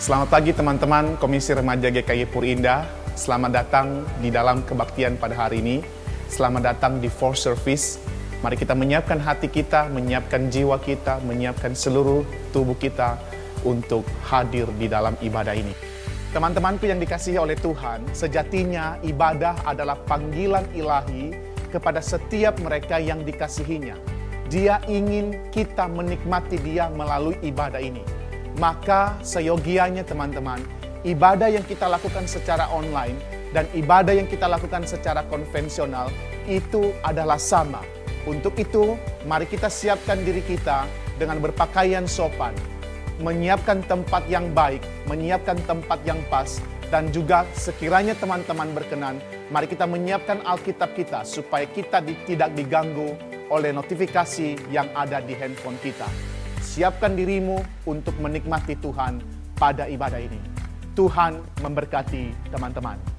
Selamat pagi teman-teman Komisi Remaja GKI Puri Indah. Selamat datang di dalam kebaktian pada hari ini. Selamat datang di For Service. Mari kita menyiapkan hati kita, menyiapkan jiwa kita, menyiapkan seluruh tubuh kita untuk hadir di dalam ibadah ini. Teman-temanku yang dikasihi oleh Tuhan, sejatinya ibadah adalah panggilan ilahi kepada setiap mereka yang dikasihinya. Dia ingin kita menikmati Dia melalui ibadah ini. Maka seyogianya teman-teman, ibadah yang kita lakukan secara online dan ibadah yang kita lakukan secara konvensional itu adalah sama. Untuk itu, mari kita siapkan diri kita dengan berpakaian sopan, menyiapkan tempat yang baik, menyiapkan tempat yang pas, dan juga sekiranya teman-teman berkenan, mari kita menyiapkan Alkitab kita supaya kita tidak diganggu oleh notifikasi yang ada di handphone kita. Siapkan dirimu untuk menikmati Tuhan pada ibadah ini. Tuhan memberkati teman-teman.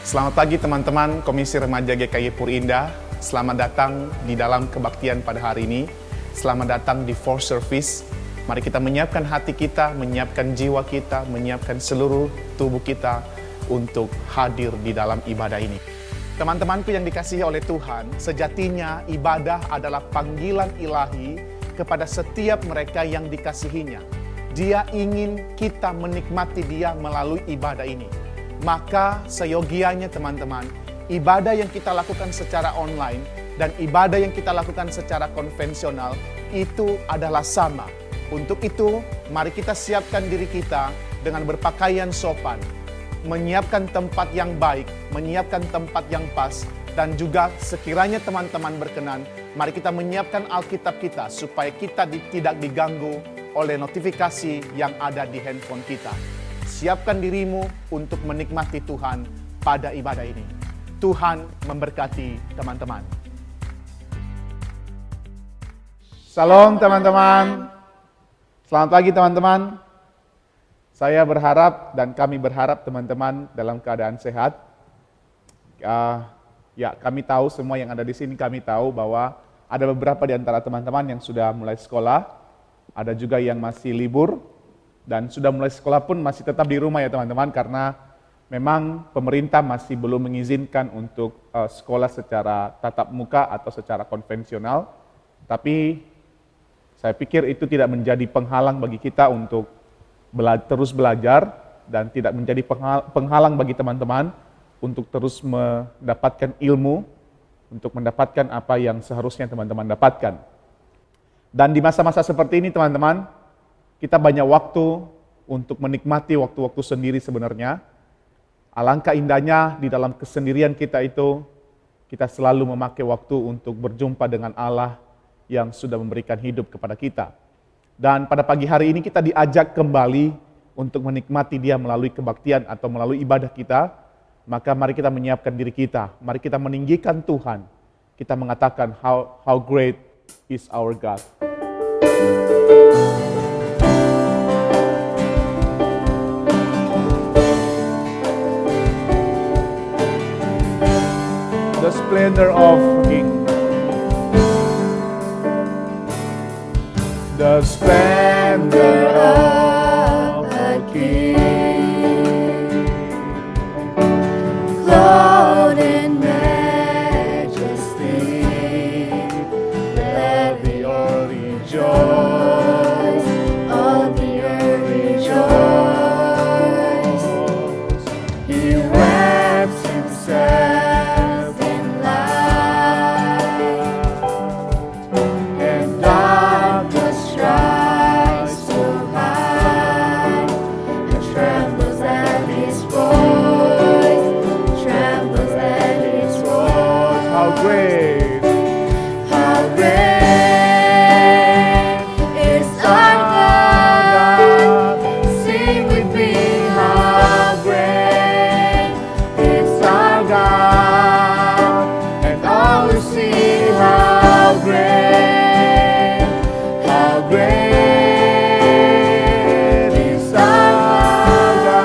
Selamat pagi teman-teman Komisi Remaja GKI Purinda. Selamat datang di dalam kebaktian pada hari ini. Selamat datang di For Service. Mari kita menyiapkan hati kita, menyiapkan jiwa kita, menyiapkan seluruh tubuh kita untuk hadir di dalam ibadah ini. Teman-temanku yang dikasihi oleh Tuhan, sejatinya ibadah adalah panggilan ilahi kepada setiap mereka yang dikasihinya. Dia ingin kita menikmati Dia melalui ibadah ini. Maka seyogianya teman-teman, ibadah yang kita lakukan secara online dan ibadah yang kita lakukan secara konvensional itu adalah sama. Untuk itu, mari kita siapkan diri kita dengan berpakaian sopan, menyiapkan tempat yang baik, menyiapkan tempat yang pas, dan juga sekiranya teman-teman berkenan, mari kita menyiapkan Alkitab kita supaya kita tidak diganggu oleh notifikasi yang ada di handphone kita. Siapkan dirimu untuk menikmati Tuhan pada ibadah ini. Tuhan memberkati teman-teman. Salam teman-teman. Selamat pagi teman-teman. Saya berharap dan kami berharap teman-teman dalam keadaan sehat. Kami tahu semua yang ada di sini, kami tahu bahwa ada beberapa di antara teman-teman yang sudah mulai sekolah, ada juga yang masih libur, dan sudah mulai sekolah pun masih tetap di rumah ya teman-teman, karena memang pemerintah masih belum mengizinkan untuk sekolah secara tatap muka atau secara konvensional. Tapi saya pikir itu tidak menjadi penghalang bagi kita untuk terus belajar dan tidak menjadi penghalang bagi teman-teman untuk terus mendapatkan ilmu, untuk mendapatkan apa yang seharusnya teman-teman dapatkan. Dan di masa-masa seperti ini teman-teman, kita banyak waktu untuk menikmati waktu-waktu sendiri sebenarnya. Alangkah indahnya di dalam kesendirian kita itu, kita selalu memakai waktu untuk berjumpa dengan Allah yang sudah memberikan hidup kepada kita. Dan pada pagi hari ini kita diajak kembali untuk menikmati Dia melalui kebaktian atau melalui ibadah kita. Maka mari kita menyiapkan diri kita, mari kita meninggikan Tuhan. Kita mengatakan how great is our God. The splendor of King. The splendor of the King, clothed in majesty, let the earth rejoice, all the earth rejoice. He wraps Himself in light, and darkness tries to hide, and trembles at His voice, trembles at His voice. How great, how great is our God. Sing with me, how great is our God, and all will see how great is our God.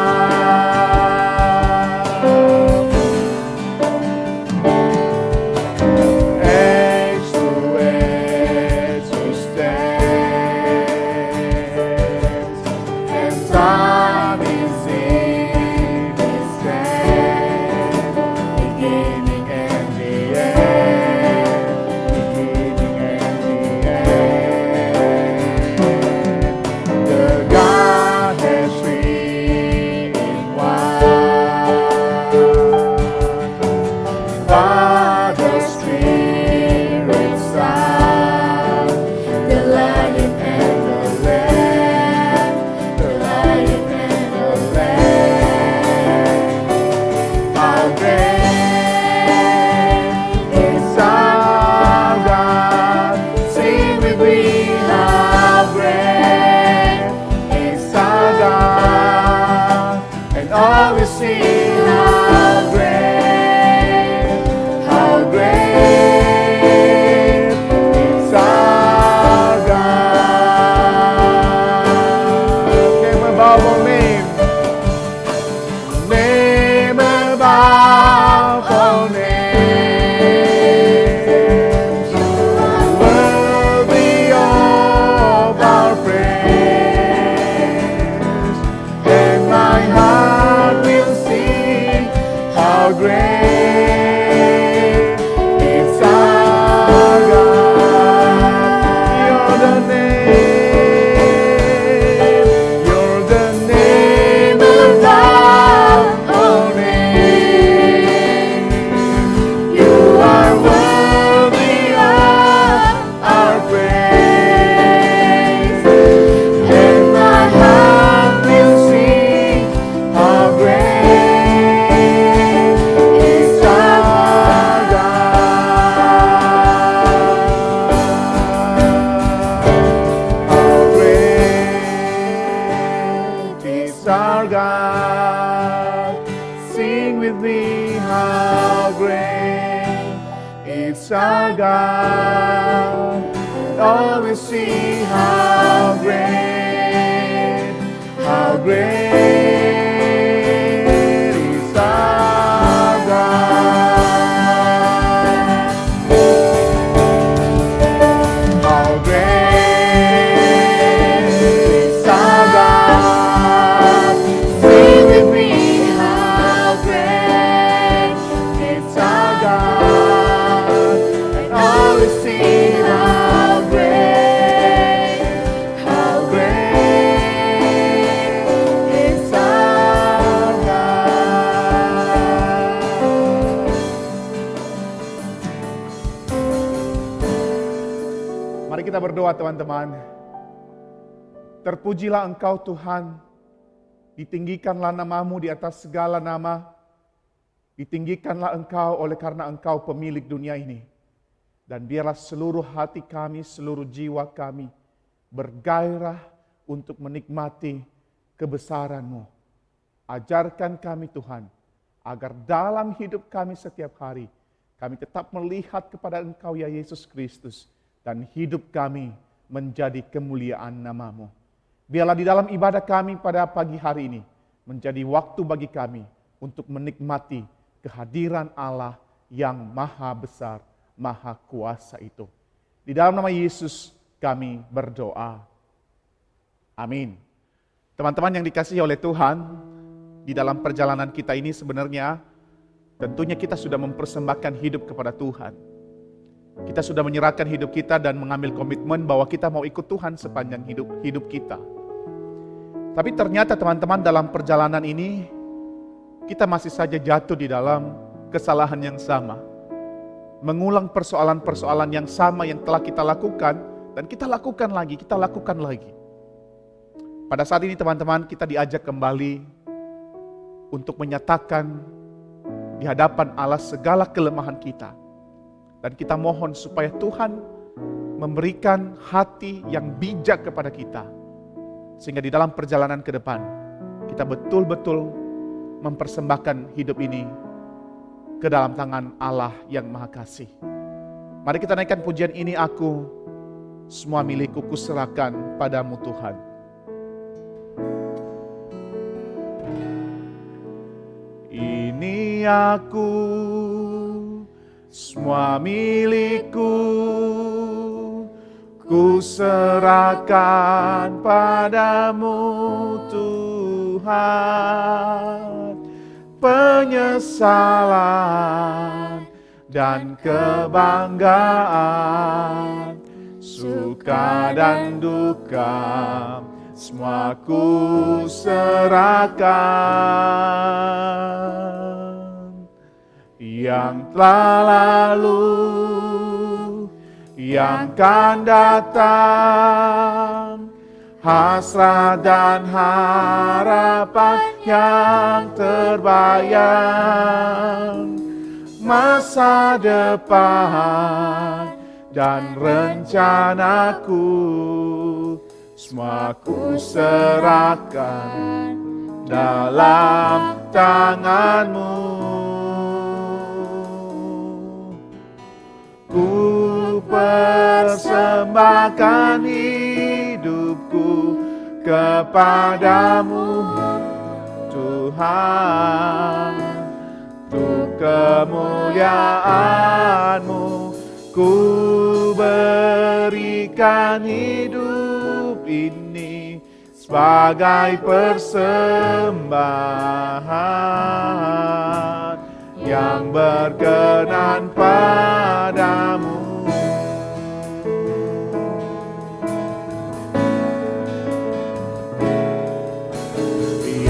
Edge to edge we stand, and time is in His hand, beginning and the end, beginning and the end. The Godhead three in one, Father, Spirit, Son, the Lion and the Lamb, the Lion and the Lamb. How great is our God. Sing with me, how great is our God. And all will see how great is our God. Name above all names, name above It's our God. Oh, we see how great is our God. How great is our God. Sing with me, how great is our God. And all we see how great is our God. Mari kita berdoa teman-teman. Terpujilah Engkau Tuhan, ditinggikanlah namamu di atas segala nama, ditinggikanlah Engkau oleh karena Engkau pemilik dunia ini. Dan biarlah seluruh hati kami, seluruh jiwa kami bergairah untuk menikmati kebesaran-Mu. Ajarkan kami Tuhan, agar dalam hidup kami setiap hari, kami tetap melihat kepada Engkau ya Yesus Kristus, dan hidup kami menjadi kemuliaan nama-Mu. Biarlah di dalam ibadah kami pada pagi hari ini, menjadi waktu bagi kami untuk menikmati kehadiran Allah yang maha besar, maha kuasa itu. Di dalam nama Yesus kami berdoa. Amin. Teman-teman yang dikasihi oleh Tuhan, di dalam perjalanan kita ini sebenarnya tentunya kita sudah mempersembahkan hidup kepada Tuhan. Kita sudah menyerahkan hidup kita dan mengambil komitmen bahwa kita mau ikut Tuhan sepanjang hidup kita. Tapi ternyata teman-teman dalam perjalanan ini kita masih saja jatuh di dalam kesalahan yang sama. Mengulang persoalan-persoalan yang sama yang telah kita lakukan dan kita lakukan lagi. Pada saat ini teman-teman kita diajak kembali untuk menyatakan di hadapan Allah segala kelemahan kita. Dan kita mohon supaya Tuhan memberikan hati yang bijak kepada kita. Sehingga di dalam perjalanan ke depan, kita betul-betul mempersembahkan hidup ini ke dalam tangan Allah yang Maha Kasih. Mari kita naikkan pujian ini, aku, semua milikku kuserahkan padamu Tuhan. Ini aku, semua milikku, ku serahkan padamu Tuhan. Penyesalan dan kebanggaan, suka dan duka, semua ku serahkan. Yang telah lalu, yang kan datang, hasrat dan harapan yang terbayang, masa depan dan rencanaku, semua ku serahkan dalam tangan-Mu. Ku persembahkan hidupku kepadamu Tuhan, untuk kemuliaan-Mu. Ku berikan hidup ini sebagai persembahan yang berkenan padamu.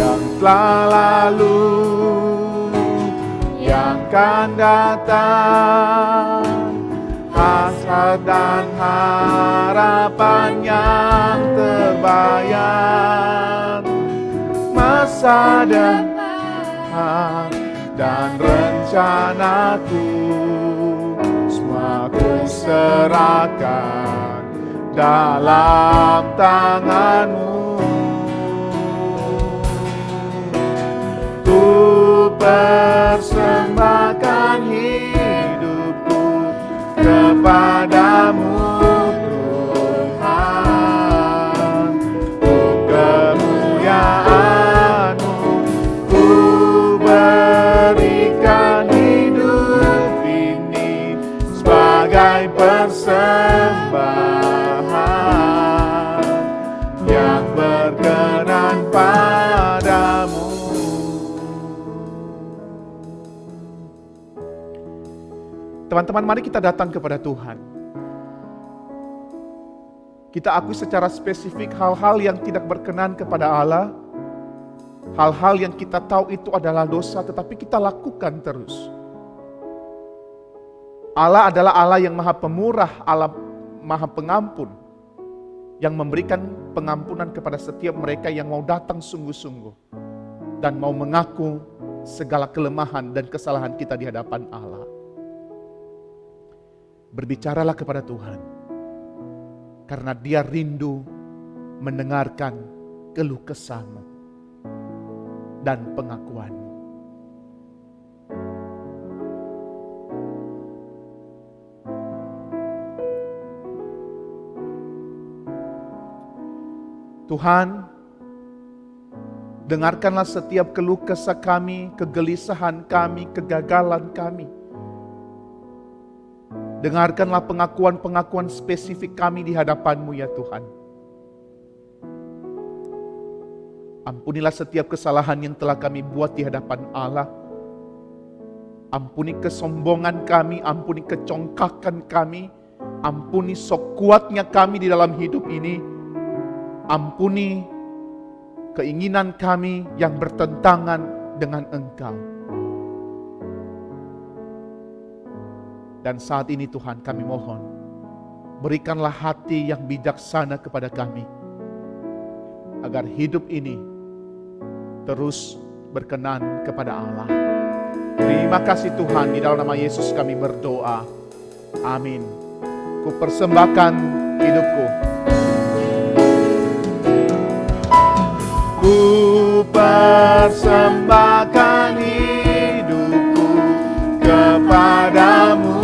Yang telah lalu, yang kan datang, hasrat dan harapan yang terbayang, masa depan dan rencanaku, semua ku serahkan dalam tangan-Mu. Ku persembahkan hidupku Teman-teman, mari kita datang kepada Tuhan. Kita akui secara spesifik hal-hal yang tidak berkenan kepada Allah. Hal-hal yang kita tahu itu adalah dosa, tetapi kita lakukan terus. Allah adalah Allah yang maha pemurah, Allah maha pengampun, yang memberikan pengampunan kepada setiap mereka yang mau datang sungguh-sungguh dan mau mengaku segala kelemahan dan kesalahan kita di hadapan Allah. Berbicaralah kepada Tuhan, karena Dia rindu mendengarkan keluh kesahmu dan pengakuanmu. Tuhan, dengarkanlah setiap keluh kesah kami, kegelisahan kami, kegagalan kami. Dengarkanlah pengakuan-pengakuan spesifik kami di hadapan-Mu ya Tuhan. Ampunilah setiap kesalahan yang telah kami buat di hadapan Allah. Ampuni kesombongan kami, ampuni kecongkakan kami, ampuni sok kuatnya kami di dalam hidup ini. Ampuni keinginan kami yang bertentangan dengan Engkau. Dan saat ini Tuhan, kami mohon, berikanlah hati yang bijaksana kepada kami, agar hidup ini terus berkenan kepada Allah. Terima kasih Tuhan, di dalam nama Yesus kami berdoa. Amin. Ku persembahkan hidupku. Ku persembahkan hidupku kepadamu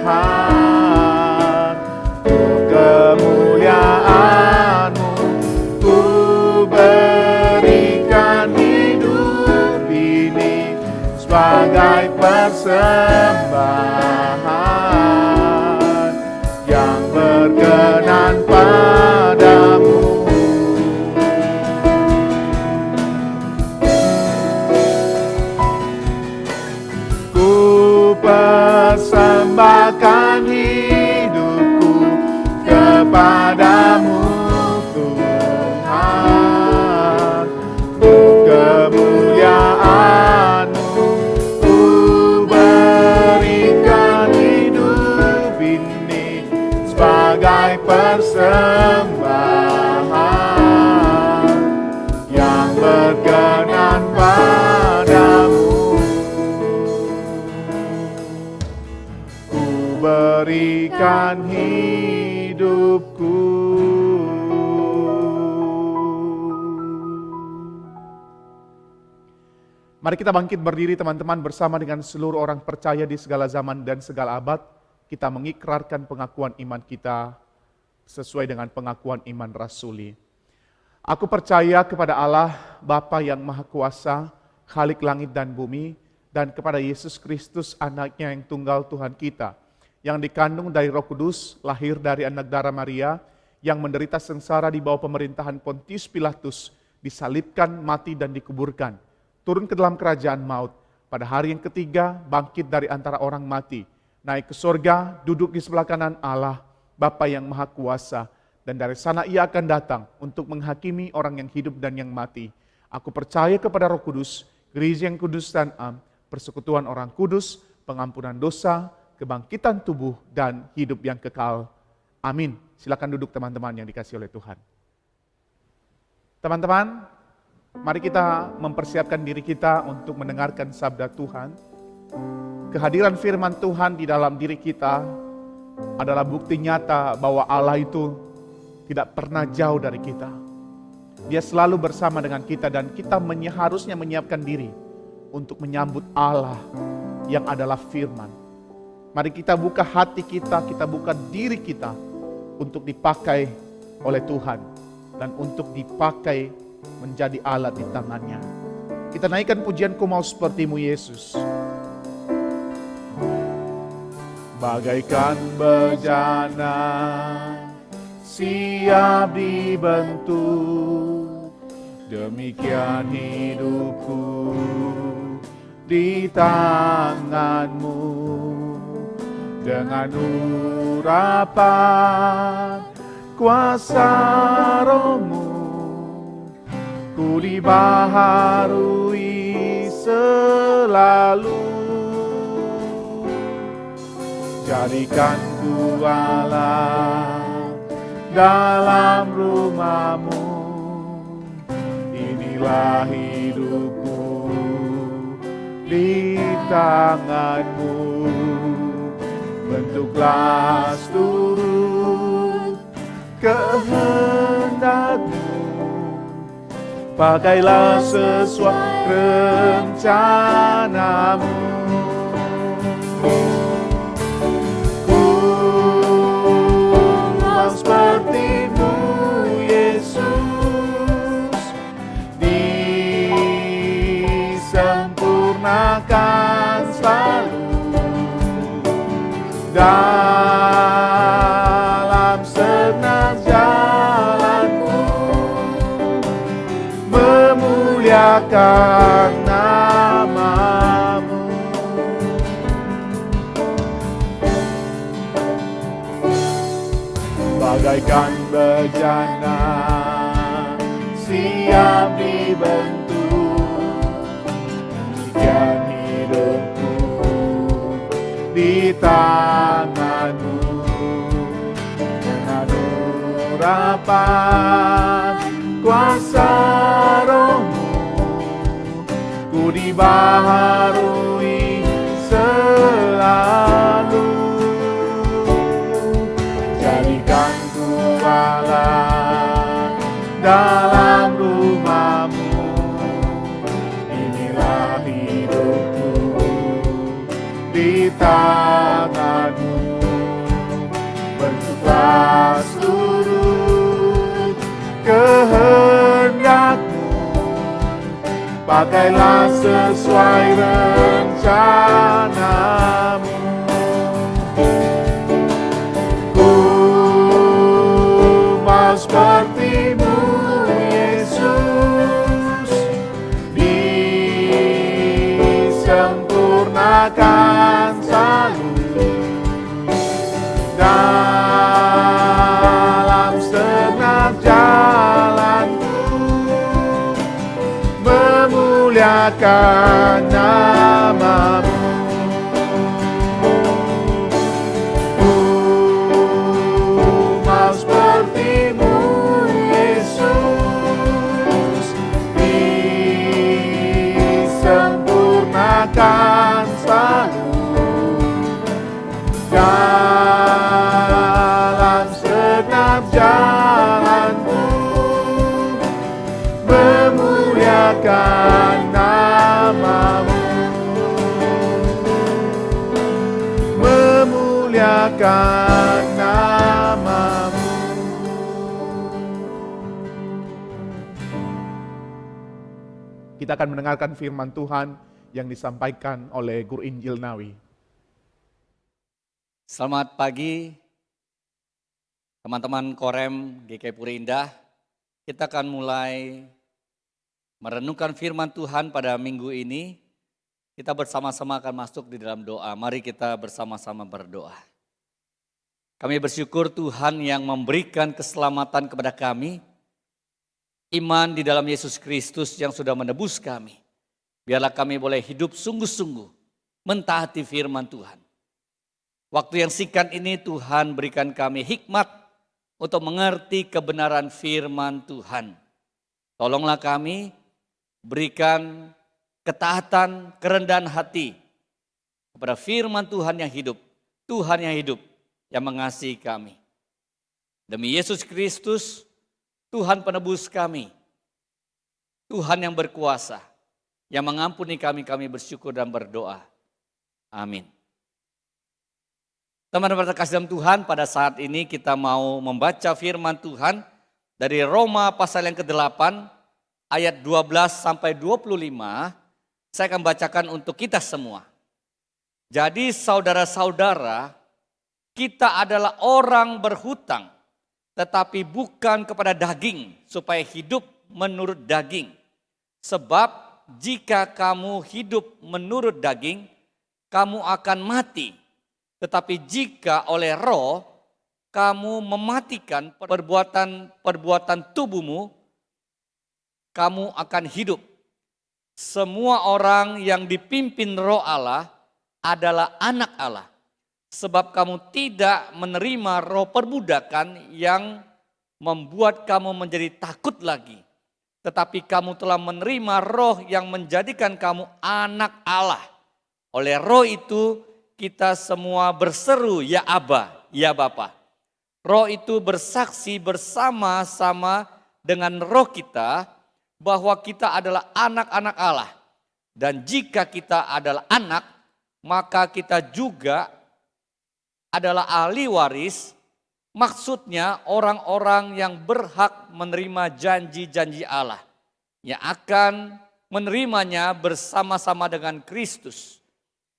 Tuhan, untuk kemuliaan-Mu. Ku berikan hidup ini sebagai persembahan yang berkenan padamu. Persembahkan hidupku kepadamu Tuhan, untuk kemuliaan-Mu. Ku berikan hidup ini sebagai persembahan yang berkenan padamu. Berikan hidupku. Mari kita bangkit berdiri teman-teman, bersama dengan seluruh orang percaya di segala zaman dan segala abad. Kita mengikrarkan pengakuan iman kita sesuai dengan pengakuan iman rasuli. Aku percaya kepada Allah, Bapa yang Maha Kuasa, Khalik langit dan bumi, dan kepada Yesus Kristus, anaknya yang tunggal Tuhan kita, yang dikandung dari Roh Kudus, lahir dari anak darah Maria, yang menderita sengsara di bawah pemerintahan Pontius Pilatus, disalibkan, mati dan dikuburkan, turun ke dalam kerajaan maut, pada hari yang ketiga bangkit dari antara orang mati, naik ke sorga, duduk di sebelah kanan Allah, Bapa yang Maha Kuasa, dan dari sana Ia akan datang untuk menghakimi orang yang hidup dan yang mati. Aku percaya kepada Roh Kudus, Gereja yang kudus dan am, persekutuan orang kudus, pengampunan dosa, kebangkitan tubuh, dan hidup yang kekal. Amin. Silakan duduk teman-teman yang dikasihi oleh Tuhan. Teman-teman, mari kita mempersiapkan diri kita untuk mendengarkan sabda Tuhan. Kehadiran firman Tuhan di dalam diri kita adalah bukti nyata bahwa Allah itu tidak pernah jauh dari kita. Dia selalu bersama dengan kita dan kita harusnya menyiapkan diri untuk menyambut Allah yang adalah firman. Mari kita buka hati kita buka diri kita untuk dipakai oleh Tuhan dan untuk dipakai menjadi alat di tangannya. Kita naikkan pujian, ku mau seperti-Mu Yesus. Bagaikan bejana siap dibentuk, demikian hidupku di tangan-Mu. dengan urapan kuasa Roh-Mu, ku dibaharui selalu. Jadikan ku Allah dalam rumah-Mu, inilah hidupku di tangan-Mu. Bentuklah seluruh kehendak-Mu, pakailah sesuai rencana-Mu. Ku mau seperti-Mu, Yesus, disempurnakan selalu dalam segenap jalanku, memuliakan nama-Mu. Bagaikan bejana siap dibentuk, demikian hidupku di tangan-Mu. Dengan urapan kuasa Roh-Mu, ku dibaharui selalu. Jadikan ku Allah dalam rumah-Mu, inilah hidupku di tangan-Mu. Bentuklah seluruh kehendak-Mu, pakailah sesuai rencana-Mu. Ku mau seperti-Mu, Yesus, disempurnakan selalu dalam segenap jalanku, memuliakan nama-Mu. Ku mau seperti-Mu, Yesus, disempurnakan selalu dalam segenap jalanku, memuliakan nama-Mu, memuliakan nama-Mu. Kita akan mendengarkan firman Tuhan yang disampaikan oleh Guru Injil Nawi. Selamat pagi teman-teman Korem GKI Puri Indah. Kita akan mulai merenungkan firman Tuhan pada minggu ini. Kita bersama-sama akan masuk di dalam doa. Mari kita bersama-sama berdoa. Kami bersyukur Tuhan yang memberikan keselamatan kepada kami. Iman di dalam Yesus Kristus yang sudah menebus kami. Biarlah kami boleh hidup sungguh-sungguh mentaati firman Tuhan. Waktu yang singkat ini Tuhan berikan kami hikmat untuk mengerti kebenaran firman Tuhan. Tolonglah kami, berikan ketaatan, kerendahan hati kepada firman Tuhan yang hidup. Tuhan yang hidup yang mengasihi kami. Demi Yesus Kristus, Tuhan penebus kami. Tuhan yang berkuasa, yang mengampuni kami bersyukur dan berdoa. Amin. Teman-teman terkasih dalam Tuhan, pada saat ini kita mau membaca firman Tuhan dari Roma pasal yang ke-8 ayat 12 sampai 25. Saya akan bacakan untuk kita semua. Jadi saudara-saudara, kita adalah orang berhutang, tetapi bukan kepada daging supaya hidup menurut daging. Sebab jika kamu hidup menurut daging, kamu akan mati. Tetapi jika oleh roh kamu mematikan perbuatan tubuhmu, kamu akan hidup. Semua orang yang dipimpin roh Allah adalah anak Allah. Sebab kamu tidak menerima roh perbudakan yang membuat kamu menjadi takut lagi. Tetapi kamu telah menerima roh yang menjadikan kamu anak Allah. Oleh roh itu kita semua berseru, ya Aba, ya Bapa. Roh itu bersaksi bersama-sama dengan roh kita bahwa kita adalah anak-anak Allah. Dan jika kita adalah anak, maka kita juga adalah ahli waris. Maksudnya orang-orang yang berhak menerima janji-janji Allah, yang akan menerimanya bersama-sama dengan Kristus.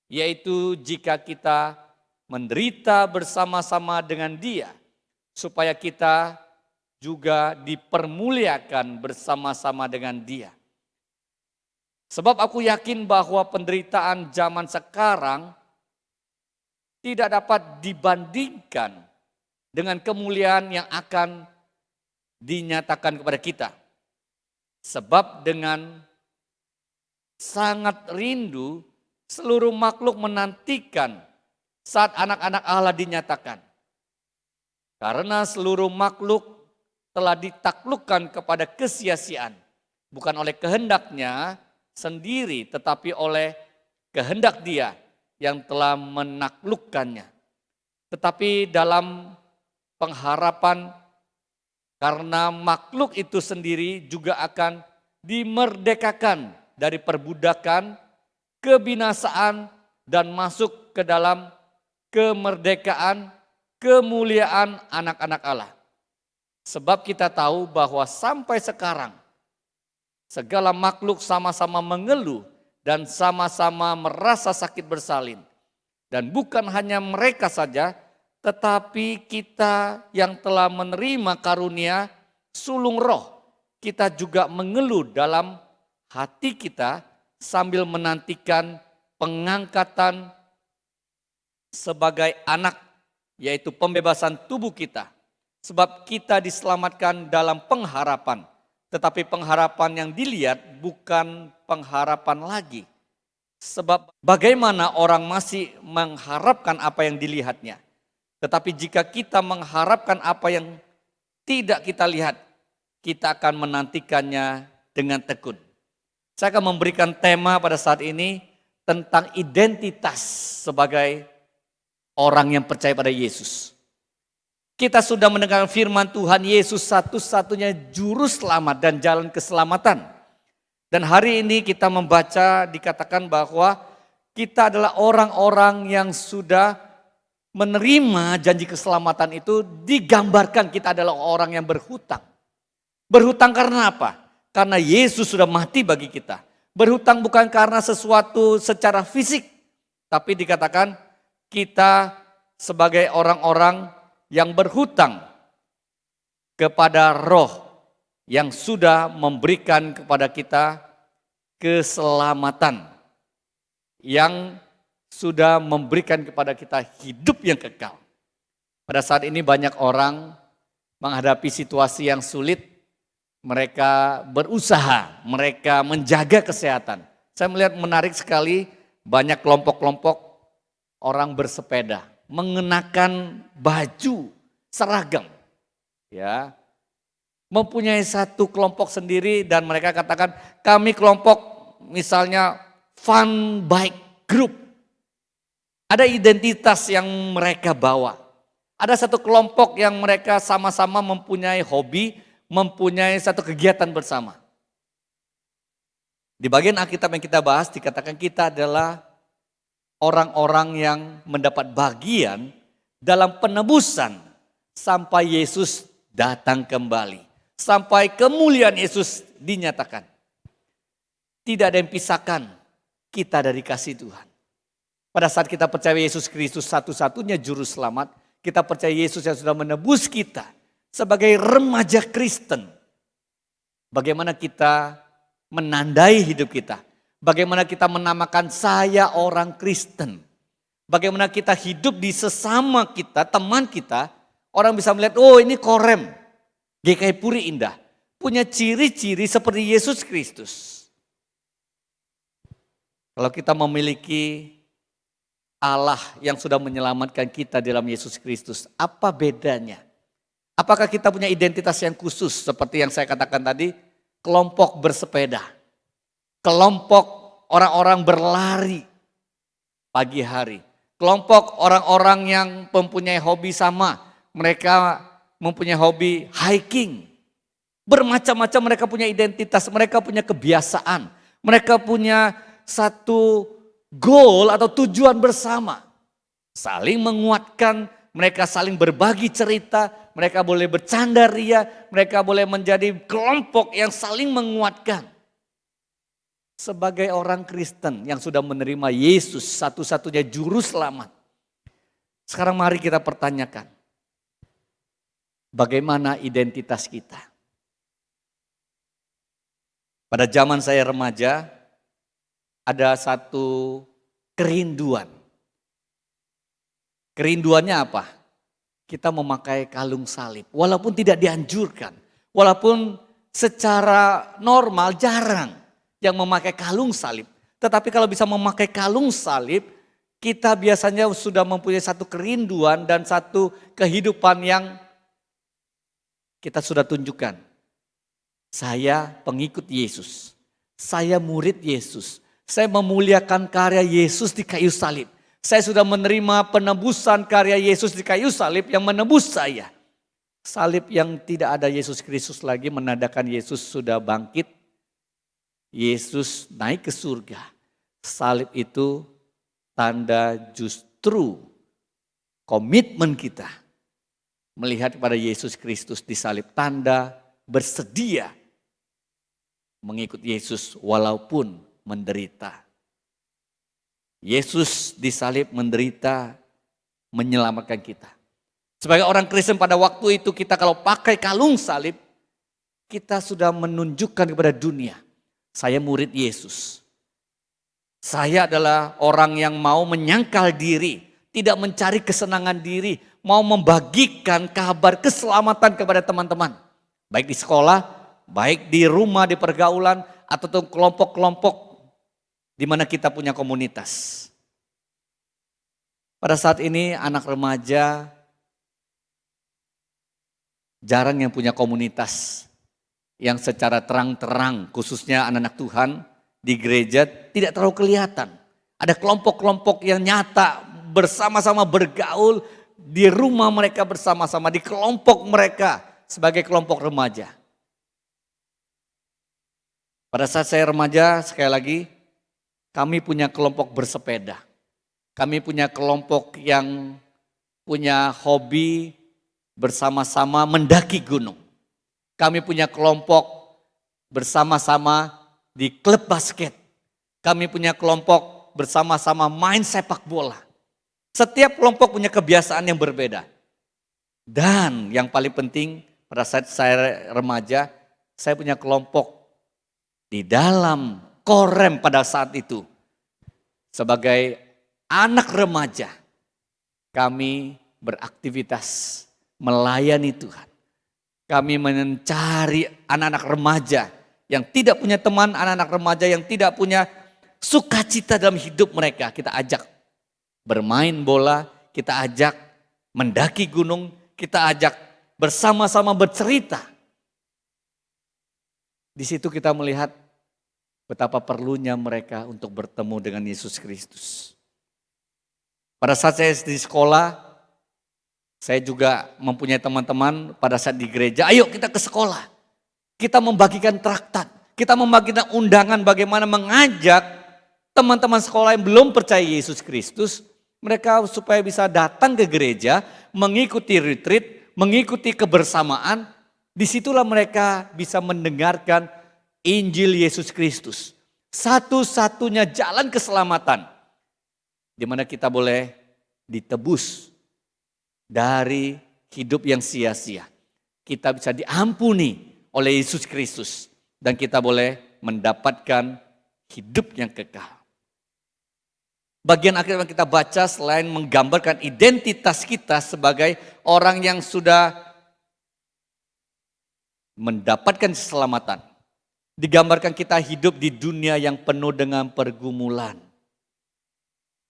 Yaitu jika kita menderita bersama-sama dengan Dia, supaya kita juga dipermuliakan bersama-sama dengan Dia. Sebab aku yakin bahwa penderitaan zaman sekarang tidak dapat dibandingkan dengan kemuliaan yang akan dinyatakan kepada kita. Sebab dengan sangat rindu seluruh makhluk menantikan saat anak-anak Allah dinyatakan. Karena seluruh makhluk telah ditaklukkan kepada kesia-siaan. Bukan oleh kehendaknya sendiri, tetapi oleh kehendak Dia yang telah menaklukkannya. Tetapi dalam pengharapan, karena makhluk itu sendiri juga akan dimerdekakan dari perbudakan, kebinasaan, dan masuk ke dalam kemerdekaan, kemuliaan anak-anak Allah. Sebab kita tahu bahwa sampai sekarang segala makhluk sama-sama mengeluh dan sama-sama merasa sakit bersalin. Dan bukan hanya mereka saja, tetapi kita yang telah menerima karunia sulung roh, kita juga mengeluh dalam hati kita sambil menantikan pengangkatan sebagai anak, yaitu pembebasan tubuh kita. Sebab kita diselamatkan dalam pengharapan. Tetapi pengharapan yang dilihat bukan pengharapan lagi. Sebab bagaimana orang masih mengharapkan apa yang dilihatnya. Tetapi jika kita mengharapkan apa yang tidak kita lihat, kita akan menantikannya dengan tekun. Saya akan memberikan tema pada saat ini tentang identitas sebagai orang yang percaya pada Yesus. Kita sudah mendengar firman Tuhan, Yesus satu-satunya juru selamat dan jalan keselamatan. Dan hari ini kita membaca dikatakan bahwa kita adalah orang-orang yang sudah menerima janji keselamatan itu, digambarkan kita adalah orang yang berhutang. Berhutang karena apa? Karena Yesus sudah mati bagi kita. Berhutang bukan karena sesuatu secara fisik, tapi dikatakan kita sebagai orang-orang yang berhutang kepada roh yang sudah memberikan kepada kita keselamatan, yang sudah memberikan kepada kita hidup yang kekal. Pada saat ini banyak orang menghadapi situasi yang sulit, mereka berusaha, mereka menjaga kesehatan. Saya melihat menarik sekali banyak kelompok-kelompok orang bersepeda, mengenakan baju seragam, ya, mempunyai satu kelompok sendiri dan mereka katakan kami kelompok misalnya fun bike group. Ada identitas yang mereka bawa. Ada satu kelompok yang mereka sama-sama mempunyai hobi, mempunyai satu kegiatan bersama. Di bagian Alkitab yang kita bahas dikatakan kita adalah orang-orang yang mendapat bagian dalam penebusan sampai Yesus datang kembali. Sampai kemuliaan Yesus dinyatakan. Tidak ada yang pisahkan kita dari kasih Tuhan. Pada saat kita percaya Yesus Kristus satu-satunya juru selamat, kita percaya Yesus yang sudah menebus kita sebagai remaja Kristen. Bagaimana kita menandai hidup kita. Bagaimana kita menamakan saya orang Kristen. Bagaimana kita hidup di sesama kita, teman kita, orang bisa melihat, oh ini Korem, GKI Puri Indah. Punya ciri-ciri seperti Yesus Kristus. Kalau kita memiliki Allah yang sudah menyelamatkan kita dalam Yesus Kristus, apa bedanya? Apakah kita punya identitas yang khusus seperti yang saya katakan tadi, kelompok bersepeda, kelompok orang-orang berlari pagi hari, kelompok orang-orang yang mempunyai hobi sama, mereka mempunyai hobi hiking, bermacam-macam mereka punya identitas, mereka punya kebiasaan, mereka punya satu goal atau tujuan bersama, saling menguatkan, mereka saling berbagi cerita, mereka boleh bercanda ria, mereka boleh menjadi kelompok yang saling menguatkan. Sebagai orang Kristen yang sudah menerima Yesus satu-satunya juru selamat. Sekarang mari kita pertanyakan, bagaimana identitas kita? Pada zaman saya remaja, ada satu kerinduan. Kerinduannya apa? Kita memakai kalung salib. Walaupun tidak dianjurkan. Walaupun secara normal jarang yang memakai kalung salib. Tetapi kalau bisa memakai kalung salib, kita biasanya sudah mempunyai satu kerinduan dan satu kehidupan yang kita sudah tunjukkan. Saya pengikut Yesus. Saya murid Yesus. Saya memuliakan karya Yesus di kayu salib. Saya sudah menerima penebusan karya Yesus di kayu salib yang menebus saya. Salib yang tidak ada Yesus Kristus lagi menandakan Yesus sudah bangkit. Yesus naik ke surga. Salib itu tanda justru komitmen kita melihat kepada Yesus Kristus di salib. Tanda bersedia mengikut Yesus walaupun menderita. Yesus disalib menderita, menyelamatkan kita. Sebagai orang Kristen pada waktu itu kita kalau pakai kalung salib, kita sudah menunjukkan kepada dunia, saya murid Yesus. Saya adalah orang yang mau menyangkal diri, tidak mencari kesenangan diri, mau membagikan kabar keselamatan kepada teman-teman. Baik di sekolah, baik di rumah, di pergaulan, atau kelompok-kelompok di mana kita punya komunitas. Pada saat ini anak remaja jarang yang punya komunitas yang secara terang-terang, khususnya anak-anak Tuhan di gereja tidak terlalu kelihatan. Ada kelompok-kelompok yang nyata bersama-sama bergaul di rumah mereka bersama-sama, di kelompok mereka sebagai kelompok remaja. Pada saat saya remaja, sekali lagi, kami punya kelompok bersepeda. Kami punya kelompok yang punya hobi bersama-sama mendaki gunung. Kami punya kelompok bersama-sama di klub basket. Kami punya kelompok bersama-sama main sepak bola. Setiap kelompok punya kebiasaan yang berbeda. Dan yang paling penting pada saat saya remaja, saya punya kelompok di dalam Korem pada saat itu. Sebagai anak remaja, kami beraktivitas melayani Tuhan. Kami mencari anak-anak remaja yang tidak punya teman, anak-anak remaja yang tidak punya sukacita dalam hidup mereka. Kita ajak bermain bola, kita ajak mendaki gunung, kita ajak bersama-sama bercerita. Di situ kita melihat betapa perlunya mereka untuk bertemu dengan Yesus Kristus. Pada saat saya di sekolah, saya juga mempunyai teman-teman pada saat di gereja, ayo kita ke sekolah. Kita membagikan traktat, kita membagikan undangan bagaimana mengajak teman-teman sekolah yang belum percaya Yesus Kristus, mereka supaya bisa datang ke gereja, mengikuti retreat, mengikuti kebersamaan. Disitulah mereka bisa mendengarkan Injil Yesus Kristus. Satu-satunya jalan keselamatan. Di mana kita boleh ditebus dari hidup yang sia-sia. Kita bisa diampuni oleh Yesus Kristus. Dan kita boleh mendapatkan hidup yang kekal. Bagian akhir yang kita baca selain menggambarkan identitas kita sebagai orang yang sudah mendapatkan keselamatan. Digambarkan kita hidup di dunia yang penuh dengan pergumulan.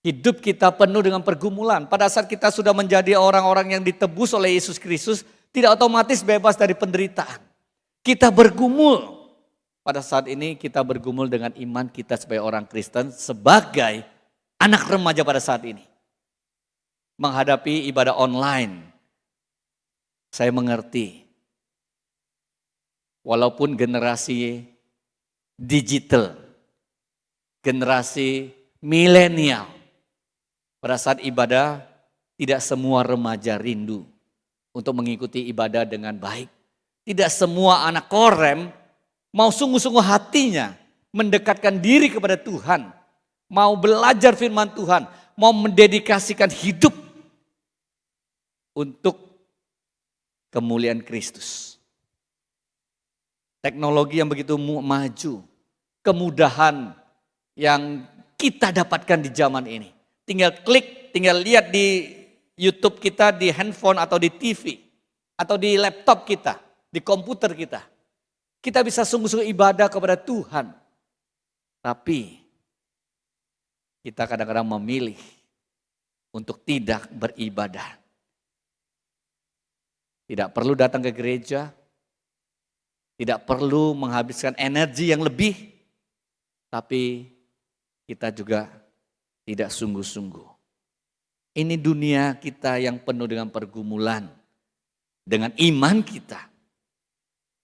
Hidup kita penuh dengan pergumulan. Pada saat kita sudah menjadi orang-orang yang ditebus oleh Yesus Kristus, tidak otomatis bebas dari penderitaan. Kita bergumul. Pada saat ini kita bergumul dengan iman kita sebagai orang Kristen, sebagai anak remaja pada saat ini. Menghadapi ibadah online. Saya mengerti. Walaupun generasi digital, generasi milenial, pada saat ibadah tidak semua remaja rindu untuk mengikuti ibadah dengan baik. Tidak semua anak korem mau sungguh-sungguh hatinya mendekatkan diri kepada Tuhan, mau belajar firman Tuhan, mau mendedikasikan hidup untuk kemuliaan Kristus. Teknologi yang begitu maju, kemudahan yang kita dapatkan di zaman ini. Tinggal klik, tinggal lihat di YouTube kita, di handphone atau di TV, atau di laptop kita, di komputer kita. Kita bisa sungguh-sungguh ibadah kepada Tuhan. Tapi kita kadang-kadang memilih untuk tidak beribadah. Tidak perlu datang ke gereja, tidak perlu menghabiskan energi yang lebih, tapi kita juga tidak sungguh-sungguh. Ini dunia kita yang penuh dengan pergumulan, dengan iman kita.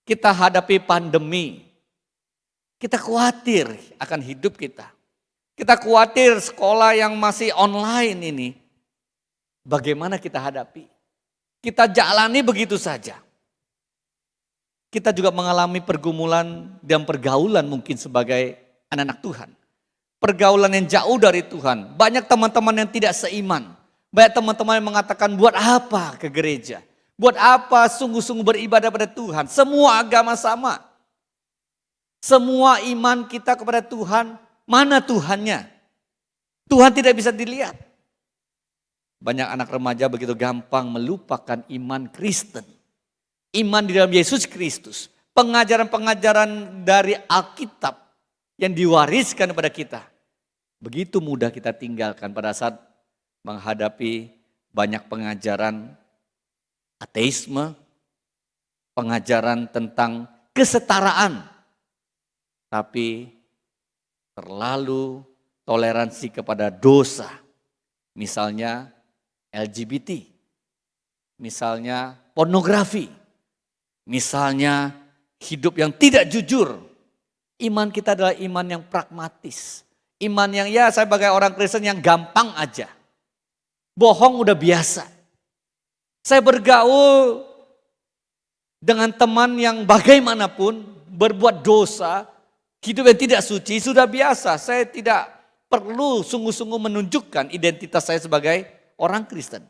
Kita hadapi pandemi, kita khawatir akan hidup kita. Kita khawatir sekolah yang masih online ini, bagaimana kita hadapi. Kita jalani begitu saja. Kita juga mengalami pergumulan dan pergaulan mungkin sebagai anak-anak Tuhan. Pergaulan yang jauh dari Tuhan. Banyak teman-teman yang tidak seiman. Banyak teman-teman yang mengatakan buat apa ke gereja. Buat apa sungguh-sungguh beribadah pada Tuhan. Semua agama sama. Semua iman kita kepada Tuhan. Mana Tuhannya? Tuhan tidak bisa dilihat. Banyak anak remaja begitu gampang melupakan iman Kristen. Iman di dalam Yesus Kristus, pengajaran-pengajaran dari Alkitab yang diwariskan kepada kita. Begitu mudah kita tinggalkan pada saat menghadapi banyak pengajaran ateisme, pengajaran tentang kesetaraan. Tapi terlalu toleransi kepada dosa. Misalnya LGBT, misalnya pornografi. Misalnya hidup yang tidak jujur. Iman kita adalah iman yang pragmatis. Iman yang saya sebagai orang Kristen yang gampang aja. Bohong udah biasa. Saya bergaul dengan teman yang bagaimanapun berbuat dosa, hidup yang tidak suci sudah biasa. Saya tidak perlu sungguh-sungguh menunjukkan identitas saya sebagai orang Kristen.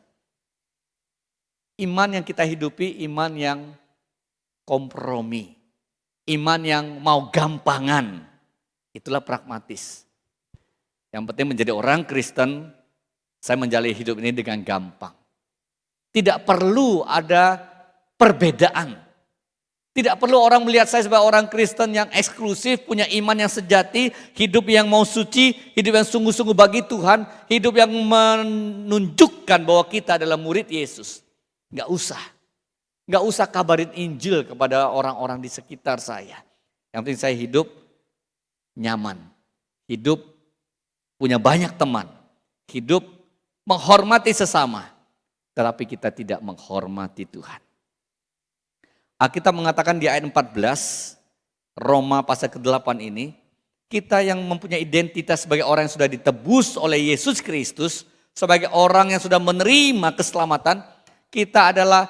Iman yang kita hidupi, iman yang kompromi. Iman yang mau gampangan. Itulah pragmatis. Yang penting menjadi orang Kristen, saya menjalani hidup ini dengan gampang. Tidak perlu ada perbedaan. Tidak perlu orang melihat saya sebagai orang Kristen yang eksklusif, punya iman yang sejati, hidup yang mau suci, hidup yang sungguh-sungguh bagi Tuhan, hidup yang menunjukkan bahwa kita adalah murid Yesus. Enggak usah. Enggak usah kabarin Injil kepada orang-orang di sekitar saya. Yang penting saya hidup nyaman. Hidup punya banyak teman. Hidup menghormati sesama. Tetapi kita tidak menghormati Tuhan. Alkitab mengatakan di ayat 14, Roma pasal ke-8 ini, kita yang mempunyai identitas sebagai orang yang sudah ditebus oleh Yesus Kristus, sebagai orang yang sudah menerima keselamatan, kita adalah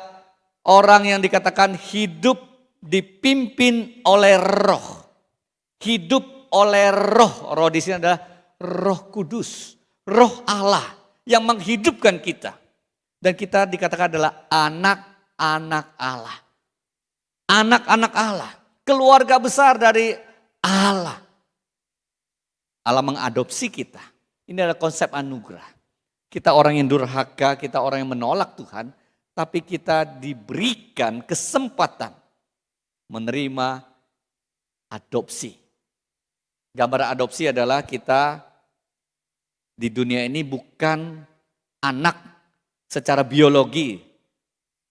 orang yang dikatakan hidup dipimpin oleh roh. Hidup oleh roh. Roh di sini adalah Roh Kudus, Roh Allah yang menghidupkan kita. Dan kita dikatakan adalah anak-anak Allah. Anak-anak Allah, keluarga besar dari Allah. Allah mengadopsi kita. Ini adalah konsep anugerah. Kita orang yang durhaka, kita orang yang menolak Tuhan, tapi kita diberikan kesempatan menerima adopsi. Gambar adopsi adalah kita di dunia ini bukan anak secara biologi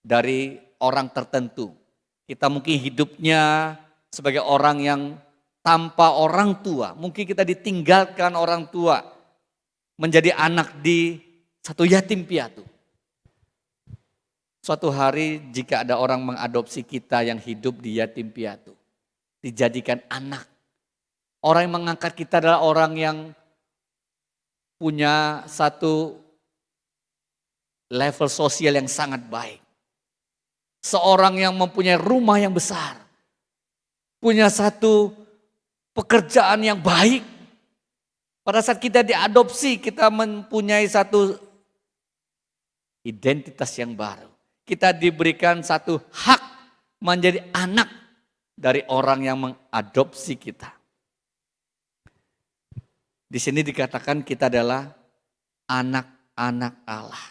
dari orang tertentu. Kita mungkin hidupnya sebagai orang yang tanpa orang tua. Mungkin kita ditinggalkan orang tua menjadi anak di satu yatim piatu. Suatu hari jika ada orang mengadopsi kita yang hidup di yatim piatu, dijadikan anak. Orang yang mengangkat kita adalah orang yang punya satu level sosial yang sangat baik. Seorang yang mempunyai rumah yang besar. Punya satu pekerjaan yang baik. Pada saat kita diadopsi, kita mempunyai satu identitas yang baru. Kita diberikan satu hak menjadi anak dari orang yang mengadopsi kita. Di sini dikatakan kita adalah anak-anak Allah.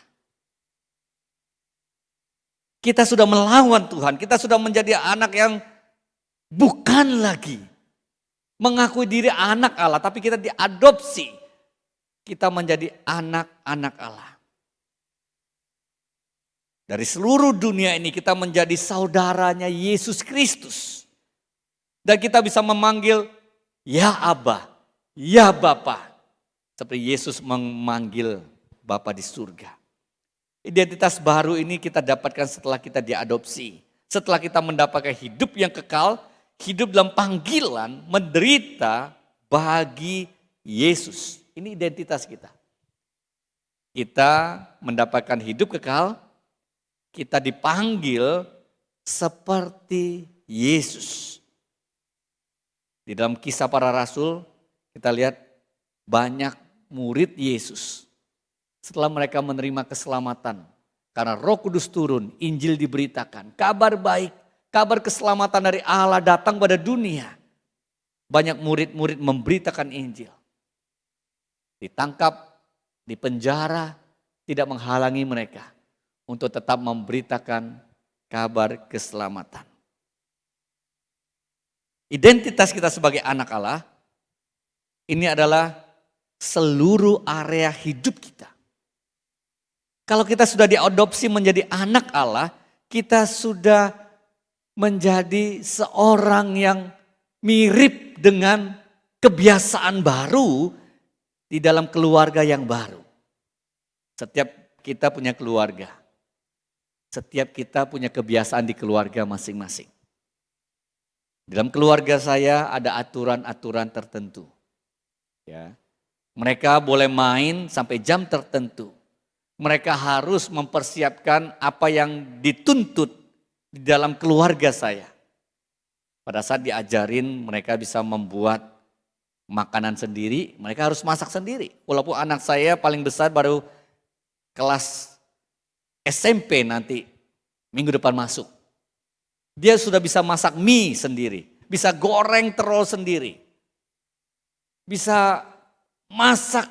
Kita sudah melawan Tuhan, kita sudah menjadi anak yang bukan lagi mengakui diri anak Allah, tapi kita diadopsi. Kita menjadi anak-anak Allah. Dari seluruh dunia ini kita menjadi saudaranya Yesus Kristus. Dan kita bisa memanggil ya Aba, ya Bapa. Seperti Yesus memanggil Bapa di surga. Identitas baru ini kita dapatkan setelah kita diadopsi. Setelah kita mendapatkan hidup yang kekal, hidup dalam panggilan, menderita bagi Yesus. Ini identitas kita. Kita mendapatkan hidup kekal, kita dipanggil seperti Yesus. Di dalam Kisah Para Rasul, kita lihat banyak murid Yesus. Setelah mereka menerima keselamatan, karena Roh Kudus turun, Injil diberitakan, kabar baik, kabar keselamatan dari Allah datang pada dunia. Banyak murid-murid memberitakan Injil. Ditangkap, dipenjara, tidak menghalangi mereka untuk tetap memberitakan kabar keselamatan. Identitas kita sebagai anak Allah, ini adalah seluruh area hidup kita. Kalau kita sudah diadopsi menjadi anak Allah, kita sudah menjadi seorang yang mirip dengan kebiasaan baru di dalam keluarga yang baru. Setiap kita punya keluarga. Setiap kita punya kebiasaan di keluarga masing-masing. Dalam keluarga saya ada aturan-aturan tertentu. Ya. Mereka boleh main sampai jam tertentu. Mereka harus mempersiapkan apa yang dituntut di dalam keluarga saya. Pada saat diajarin mereka bisa membuat makanan sendiri, mereka harus masak sendiri. Walaupun anak saya paling besar baru kelas SMP nanti minggu depan masuk. Dia sudah bisa masak mie sendiri, bisa goreng terol sendiri. Bisa masak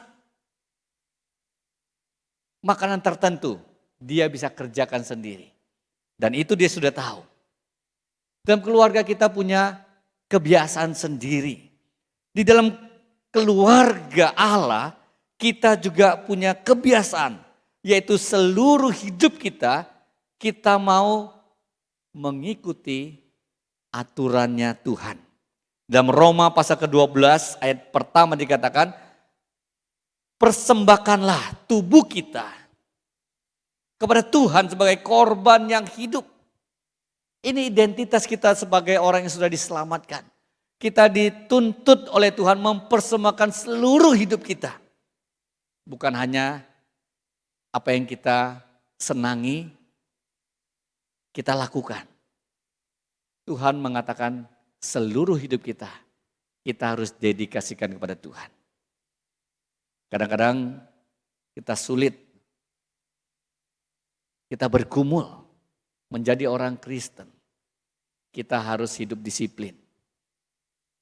makanan tertentu, dia bisa kerjakan sendiri. Dan itu dia sudah tahu. Dalam keluarga kita punya kebiasaan sendiri. Di dalam keluarga Allah, kita juga punya kebiasaan. Yaitu seluruh hidup kita, kita mau mengikuti aturannya Tuhan. Dalam Roma pasal ke-12 ayat pertama dikatakan, persembahkanlah tubuh kita kepada Tuhan sebagai korban yang hidup. Ini identitas kita sebagai orang yang sudah diselamatkan. Kita dituntut oleh Tuhan mempersembahkan seluruh hidup kita. Bukan hanya apa yang kita senangi, kita lakukan. Tuhan mengatakan seluruh hidup kita harus dedikasikan kepada Tuhan. Kadang-kadang kita sulit, kita bergumul menjadi orang Kristen. Kita harus hidup disiplin.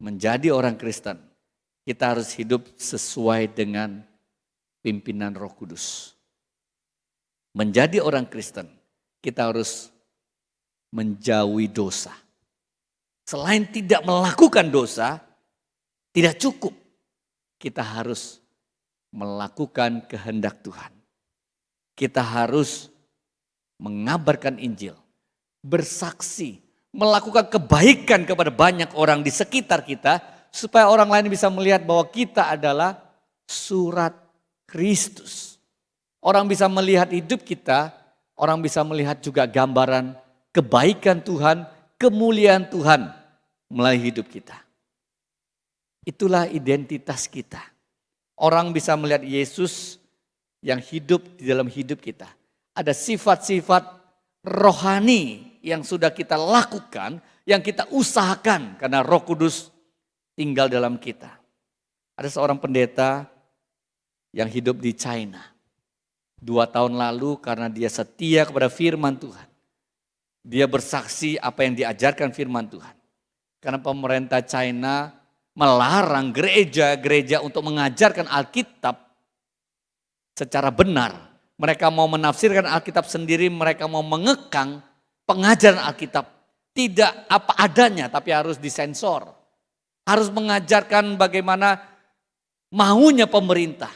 Menjadi orang Kristen, kita harus hidup sesuai dengan pimpinan Roh Kudus. Menjadi orang Kristen, kita harus menjauhi dosa. Selain tidak melakukan dosa, tidak cukup. Kita harus melakukan kehendak Tuhan. Kita harus mengabarkan Injil, bersaksi, melakukan kebaikan kepada banyak orang di sekitar kita, supaya orang lain bisa melihat bahwa kita adalah surat Kristus. Orang bisa melihat hidup kita, orang bisa melihat juga gambaran kebaikan Tuhan, kemuliaan Tuhan melalui hidup kita. Itulah identitas kita. Orang bisa melihat Yesus yang hidup di dalam hidup kita. Ada sifat-sifat rohani yang sudah kita lakukan, yang kita usahakan karena Roh Kudus tinggal dalam kita. Ada seorang pendeta yang hidup di China. 2 tahun lalu karena dia setia kepada firman Tuhan. Dia bersaksi apa yang diajarkan firman Tuhan. Karena pemerintah China melarang gereja-gereja untuk mengajarkan Alkitab secara benar. Mereka mau menafsirkan Alkitab sendiri, mereka mau mengekang pengajaran Alkitab. Tidak apa adanya tapi harus disensor. Harus mengajarkan bagaimana maunya pemerintah.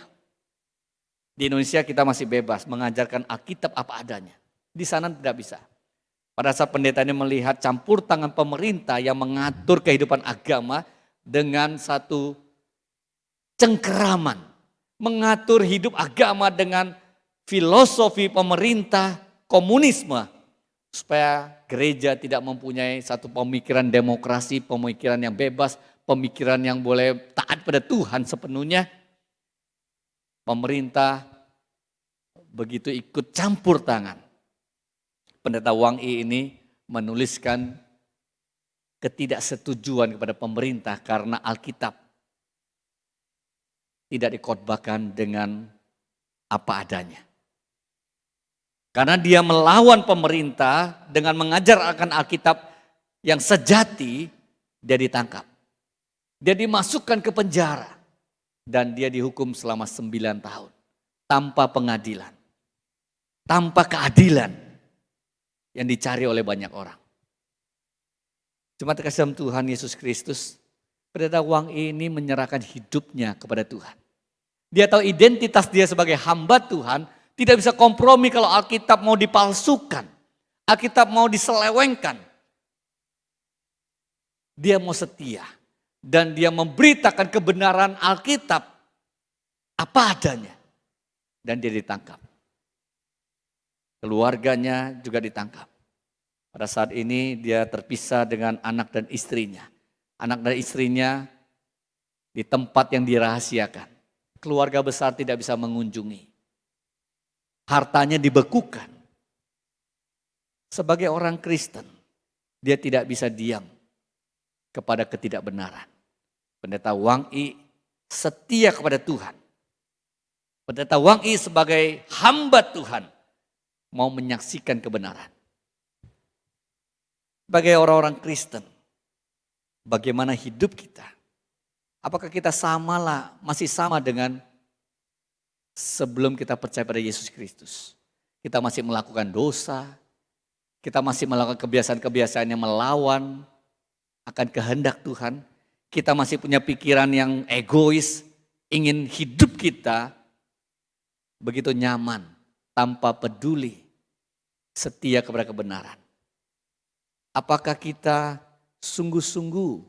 Di Indonesia kita masih bebas mengajarkan Alkitab apa adanya. Di sana tidak bisa. Pada saat pendeta ini melihat campur tangan pemerintah yang mengatur kehidupan agama dengan satu cengkeraman. Mengatur hidup agama dengan filosofi pemerintah komunisme. Supaya gereja tidak mempunyai satu pemikiran demokrasi, pemikiran yang bebas, pemikiran yang boleh taat pada Tuhan sepenuhnya. Pemerintah begitu ikut campur tangan. Pendeta Wang Yi ini menuliskan ketidaksetujuan kepada pemerintah karena Alkitab tidak dikhotbahkan dengan apa adanya. Karena dia melawan pemerintah dengan mengajar akan Alkitab yang sejati, dia ditangkap. Dia dimasukkan ke penjara dan dia dihukum selama 9 tahun tanpa pengadilan. Tanpa keadilan yang dicari oleh banyak orang. Cuma terkasih dalam Tuhan Yesus Kristus, pendeta Wang ini menyerahkan hidupnya kepada Tuhan. Dia tahu identitas dia sebagai hamba Tuhan, tidak bisa kompromi kalau Alkitab mau dipalsukan. Alkitab mau diselewengkan. Dia mau setia. Dan dia memberitakan kebenaran Alkitab apa adanya. Dan dia ditangkap. Keluarganya juga ditangkap. Pada saat ini dia terpisah dengan anak dan istrinya. Anak dan istrinya di tempat yang dirahasiakan. Keluarga besar tidak bisa mengunjungi. Hartanya dibekukan. Sebagai orang Kristen, dia tidak bisa diam kepada ketidakbenaran. Pendeta Wang Yi setia kepada Tuhan. Pendeta Wang Yi sebagai hamba Tuhan mau menyaksikan kebenaran. Sebagai orang-orang Kristen, bagaimana hidup kita? Apakah kita masih sama dengan sebelum kita percaya pada Yesus Kristus? Kita masih melakukan dosa, kita masih melakukan kebiasaan-kebiasaan yang melawan akan kehendak Tuhan. Kita masih punya pikiran yang egois, ingin hidup kita begitu nyaman, tanpa peduli, setia kepada kebenaran. Apakah kita sungguh-sungguh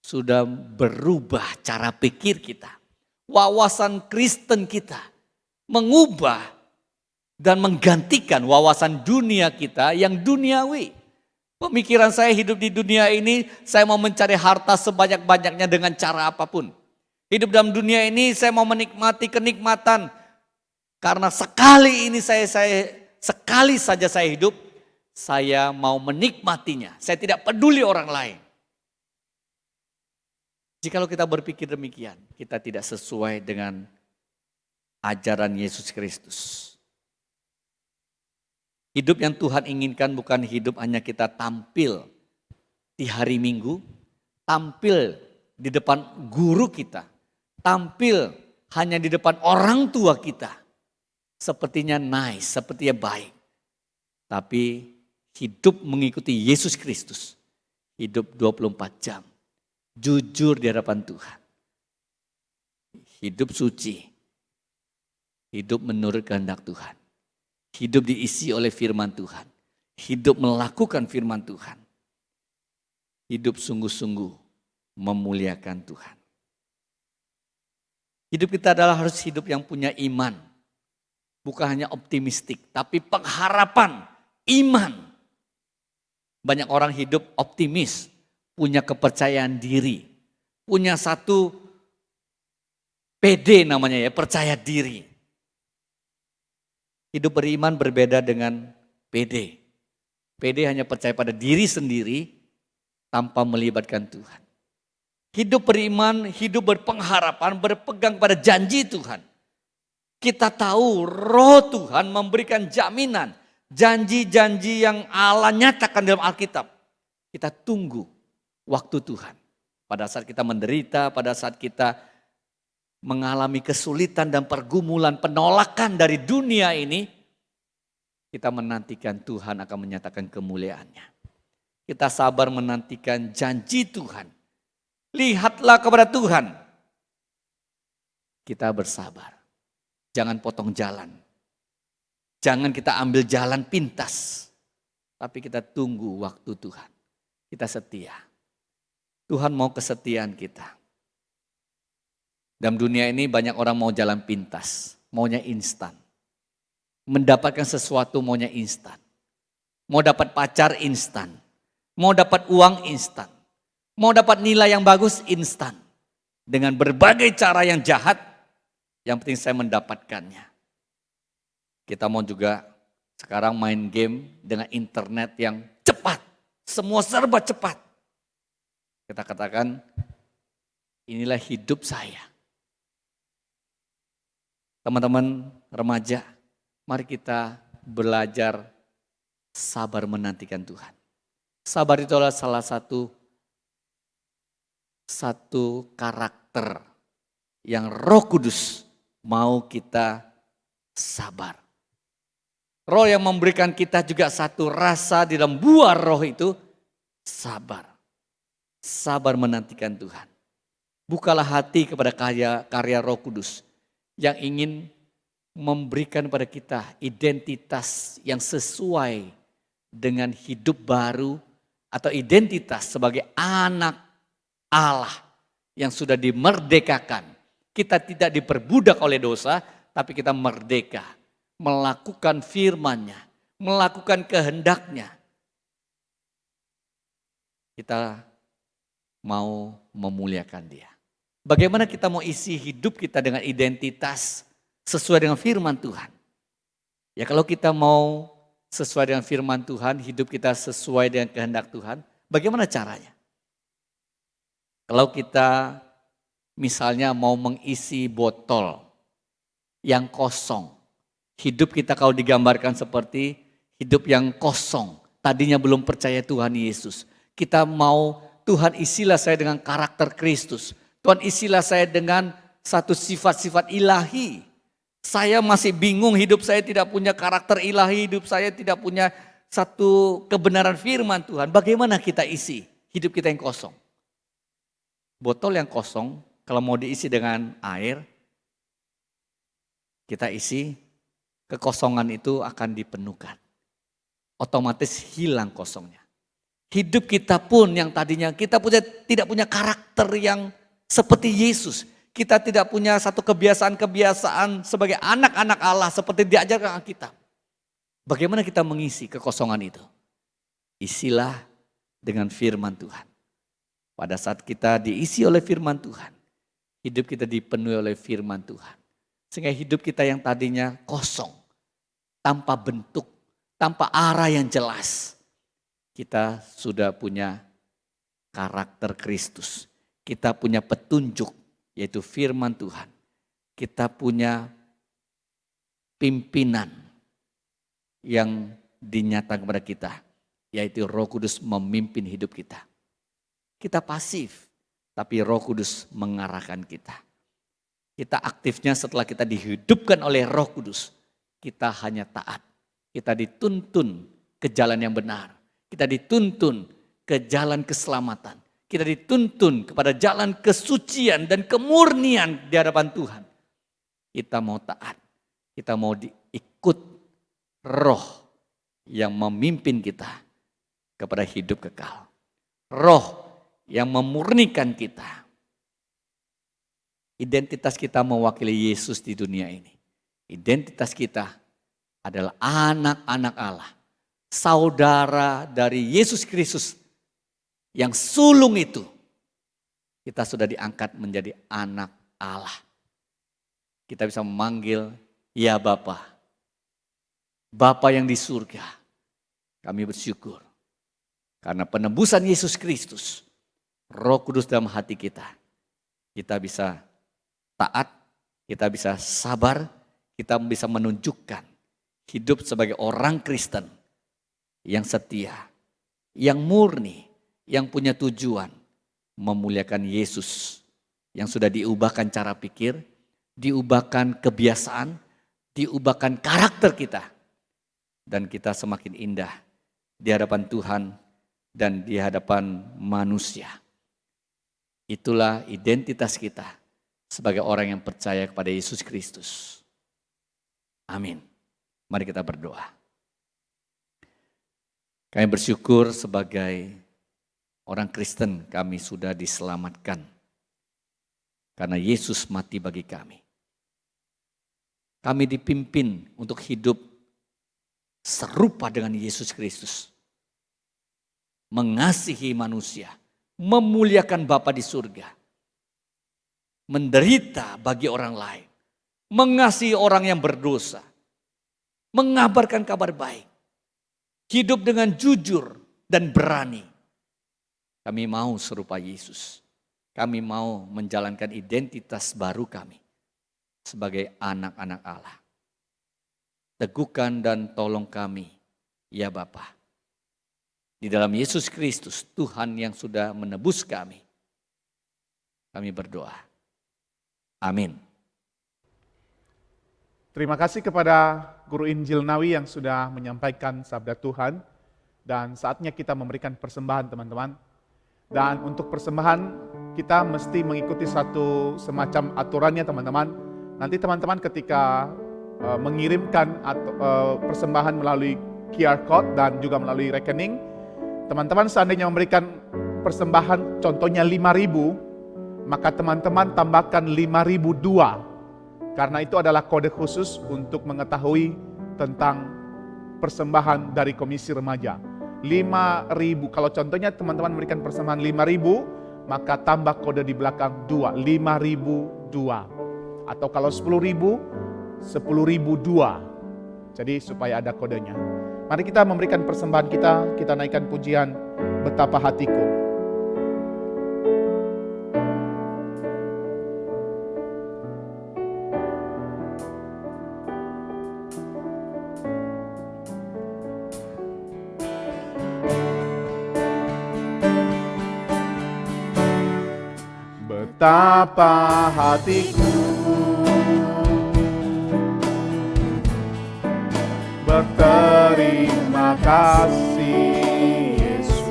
sudah berubah cara pikir kita, wawasan Kristen kita, mengubah dan menggantikan wawasan dunia kita yang duniawi. Pemikiran saya hidup di dunia ini, saya mau mencari harta sebanyak-banyaknya dengan cara apapun. Hidup dalam dunia ini saya mau menikmati kenikmatan. Karena sekali saja saya hidup, saya mau menikmatinya. Saya tidak peduli orang lain. Jikalau kita berpikir demikian, kita tidak sesuai dengan ajaran Yesus Kristus. Hidup yang Tuhan inginkan bukan hidup hanya kita tampil di hari Minggu, tampil di depan guru kita, tampil hanya di depan orang tua kita, sepertinya nice, sepertinya baik. Tapi hidup mengikuti Yesus Kristus, hidup 24 jam, jujur di hadapan Tuhan. Hidup suci, hidup menurut kehendak Tuhan. Hidup diisi oleh firman Tuhan. Hidup melakukan firman Tuhan. Hidup sungguh-sungguh memuliakan Tuhan. Hidup kita adalah harus hidup yang punya iman. Bukan hanya optimistik, tapi pengharapan, iman. Banyak orang hidup optimis, punya kepercayaan diri. Punya satu PD namanya ya, percaya diri. Hidup beriman berbeda dengan PD. PD hanya percaya pada diri sendiri tanpa melibatkan Tuhan. Hidup beriman, hidup berpengharapan, berpegang pada janji Tuhan. Kita tahu roh Tuhan memberikan jaminan, janji-janji yang Allah nyatakan dalam Alkitab. Kita tunggu waktu Tuhan. Pada saat kita menderita, pada saat kita mengalami kesulitan dan pergumulan, penolakan dari dunia ini, kita menantikan Tuhan akan menyatakan kemuliaannya. Kita sabar menantikan janji Tuhan. Lihatlah kepada Tuhan. Kita bersabar. Jangan potong jalan. Jangan kita ambil jalan pintas. Tapi kita tunggu waktu Tuhan. Kita setia. Tuhan mau kesetiaan kita. Dalam dunia ini banyak orang mau jalan pintas, maunya instan. Mendapatkan sesuatu maunya instan. Mau dapat pacar instan. Mau dapat uang instan. Mau dapat nilai yang bagus instan. Dengan berbagai cara yang jahat, yang penting saya mendapatkannya. Kita mau juga sekarang main game dengan internet yang cepat. Semua serba cepat. Kita katakan, inilah hidup saya. Teman-teman remaja, mari kita belajar sabar menantikan Tuhan. Sabar itu adalah salah satu karakter yang Roh Kudus mau kita sabar. Roh yang memberikan kita juga satu rasa di dalam buah roh itu sabar. Sabar menantikan Tuhan. Bukalah hati kepada karya Roh Kudus yang ingin memberikan pada kita identitas yang sesuai dengan hidup baru atau identitas sebagai anak Allah yang sudah dimerdekakan. Kita tidak diperbudak oleh dosa, tapi kita merdeka. Melakukan firman-Nya, melakukan kehendak-Nya. Kita mau memuliakan Dia. Bagaimana kita mau isi hidup kita dengan identitas sesuai dengan firman Tuhan? Ya kalau kita mau sesuai dengan firman Tuhan, hidup kita sesuai dengan kehendak Tuhan, bagaimana caranya? Kalau kita misalnya mau mengisi botol yang kosong, hidup kita kalau digambarkan seperti hidup yang kosong, tadinya belum percaya Tuhan Yesus. Kita mau Tuhan isilah saya dengan karakter Kristus. Tuhan isilah saya dengan satu sifat-sifat ilahi. Saya masih bingung, hidup saya tidak punya karakter ilahi, hidup saya tidak punya satu kebenaran firman Tuhan. Bagaimana kita isi hidup kita yang kosong? Botol yang kosong, kalau mau diisi dengan air, kita isi, kekosongan itu akan dipenuhkan. Otomatis hilang kosongnya. Hidup kita pun yang tadinya kita tidak punya karakter yang seperti Yesus. Kita tidak punya satu kebiasaan-kebiasaan sebagai anak-anak Allah seperti diajarkan Alkitab. Bagaimana kita mengisi kekosongan itu? Isilah dengan firman Tuhan. Pada saat kita diisi oleh firman Tuhan, hidup kita dipenuhi oleh firman Tuhan. Sehingga hidup kita yang tadinya kosong, tanpa bentuk, tanpa arah yang jelas. Kita sudah punya karakter Kristus. Kita punya petunjuk, yaitu firman Tuhan. Kita punya pimpinan yang dinyatakan kepada kita, yaitu Roh Kudus memimpin hidup kita. Kita pasif, tapi Roh Kudus mengarahkan kita. Kita aktifnya setelah kita dihidupkan oleh Roh Kudus. Kita hanya taat. Kita dituntun ke jalan yang benar. Kita dituntun ke jalan keselamatan. Kita dituntun kepada jalan kesucian dan kemurnian di hadapan Tuhan. Kita mau taat. Kita mau diikut Roh yang memimpin kita kepada hidup kekal. Roh yang memurnikan kita. Identitas kita mewakili Yesus di dunia ini. Identitas kita adalah anak-anak Allah. Saudara dari Yesus Kristus yang sulung itu. Kita sudah diangkat menjadi anak Allah. Kita bisa memanggil, ya Bapa. Bapa yang di surga. Kami bersyukur. Karena penebusan Yesus Kristus. Roh Kudus dalam hati kita. Kita bisa taat, kita bisa sabar, kita bisa menunjukkan hidup sebagai orang Kristen yang setia, yang murni, yang punya tujuan memuliakan Yesus yang sudah diubahkan cara pikir, diubahkan kebiasaan, diubahkan karakter kita, dan kita semakin indah di hadapan Tuhan dan di hadapan manusia. Itulah identitas kita sebagai orang yang percaya kepada Yesus Kristus. Amin. Mari kita berdoa. Kami bersyukur sebagai orang Kristen kami sudah diselamatkan. Karena Yesus mati bagi kami. Kami dipimpin untuk hidup serupa dengan Yesus Kristus. Mengasihi manusia, memuliakan Bapa di surga. Menderita bagi orang lain, mengasihi orang yang berdosa, mengabarkan kabar baik, hidup dengan jujur dan berani. Kami mau serupa Yesus, kami mau menjalankan identitas baru kami sebagai anak-anak Allah. Teguhkan dan tolong kami, ya Bapa. Di dalam Yesus Kristus, Tuhan yang sudah menebus kami berdoa. Amin. Terima kasih kepada Guru Injil Nawi yang sudah menyampaikan sabda Tuhan. Dan saatnya kita memberikan persembahan teman-teman. Dan untuk persembahan kita mesti mengikuti satu semacam aturannya teman-teman. Nanti teman-teman ketika mengirimkan persembahan melalui QR Code dan juga melalui rekening. Teman-teman seandainya memberikan persembahan contohnya 5.000, maka teman-teman tambahkan 5.002. Karena itu adalah kode khusus untuk mengetahui tentang persembahan dari Komisi Remaja. 5.000, kalau contohnya teman-teman memberikan persembahan 5.000, maka tambah kode di belakang 2, 5.002. Atau kalau 10.000, 10.002. Jadi supaya ada kodenya. Mari kita memberikan persembahan kita naikkan pujian Betapa Hatiku. Betapa hatiku berterima kasih Yesus,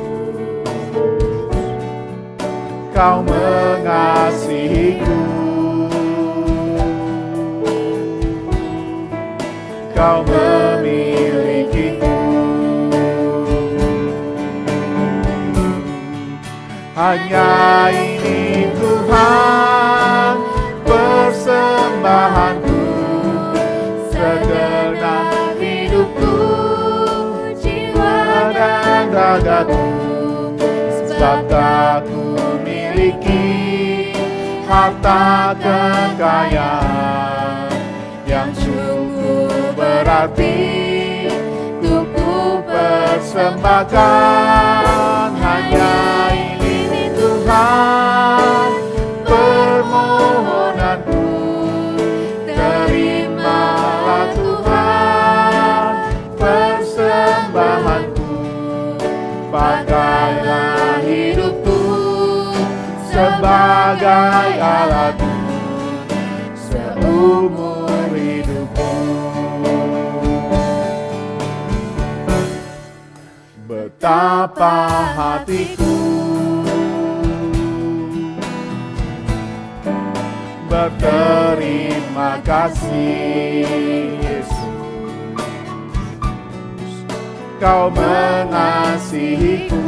Kau mengasihiku, Kau memilikiku. Hanya ini Tuhan persembahanku, segenap hidupku, jiwa dan ragaku, sebab tak ku miliki harta kekayaan yang sungguh berarti untuk ku persembahkan. Hanya ini Tuhan permohonanku, terimalah Tuhan persembahanku. Pakailah hidupku sebagai alatmu, seumur hidupku. Betapa hatiku berterima kasih, Yesus, Kau mengasihiku,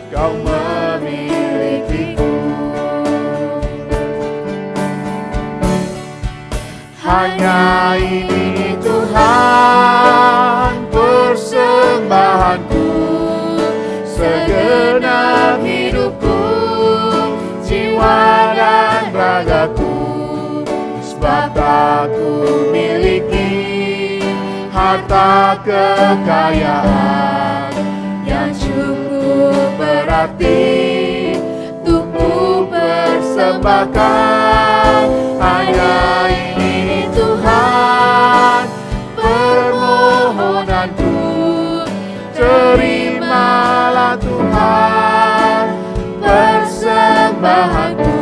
Kau memilikiku. Hanya ini Tuhan persembahanku, segenap hidupku, jiwa dan ragaku, sebab aku miliki harta kekayaan yang cukup berarti untuk ku persembahkan. Hanya ini Tuhan permohonanku, terimalah Tuhan persembahanku.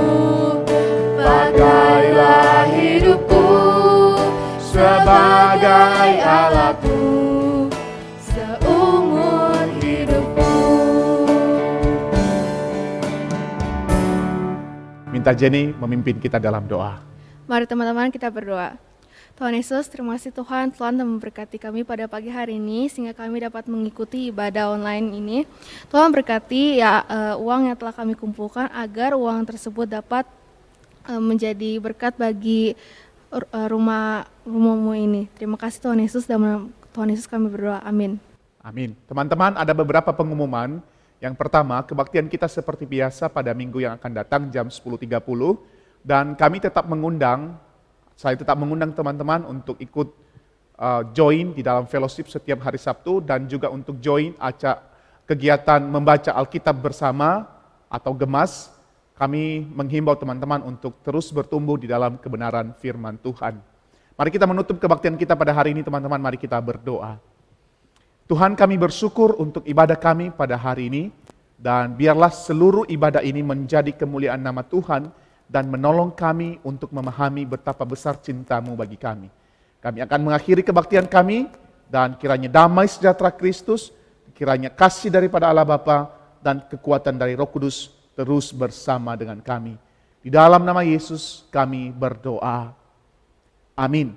Pakailah hidupku sebagai alatmu seumur hidupku. Minta Jenny memimpin kita dalam doa. Mari teman-teman kita berdoa. Tuhan Yesus, terima kasih Tuhan telah memberkati kami pada pagi hari ini sehingga kami dapat mengikuti ibadah online ini. Tuhan berkati uang yang telah kami kumpulkan agar uang tersebut dapat menjadi berkat bagi rumahmu ini. Terima kasih Tuhan Yesus, dan Tuhan Yesus kami berdoa. Amin. Amin. Teman-teman, ada beberapa pengumuman. Yang pertama, kebaktian kita seperti biasa pada minggu yang akan datang jam 10.30. Dan kami tetap mengundang, saya tetap mengundang teman-teman untuk ikut join di dalam fellowship setiap hari Sabtu, dan juga untuk join kegiatan membaca Alkitab bersama atau gemas. Kami menghimbau teman-teman untuk terus bertumbuh di dalam kebenaran firman Tuhan. Mari kita menutup kebaktian kita pada hari ini teman-teman, mari kita berdoa. Tuhan, kami bersyukur untuk ibadah kami pada hari ini, dan biarlah seluruh ibadah ini menjadi kemuliaan nama Tuhan dan menolong kami untuk memahami betapa besar cinta-Mu bagi kami. Kami akan mengakhiri kebaktian kami, dan kiranya damai sejahtera Kristus, kiranya kasih daripada Allah Bapa dan kekuatan dari Roh Kudus terus bersama dengan kami. Di dalam nama Yesus kami berdoa. Amin.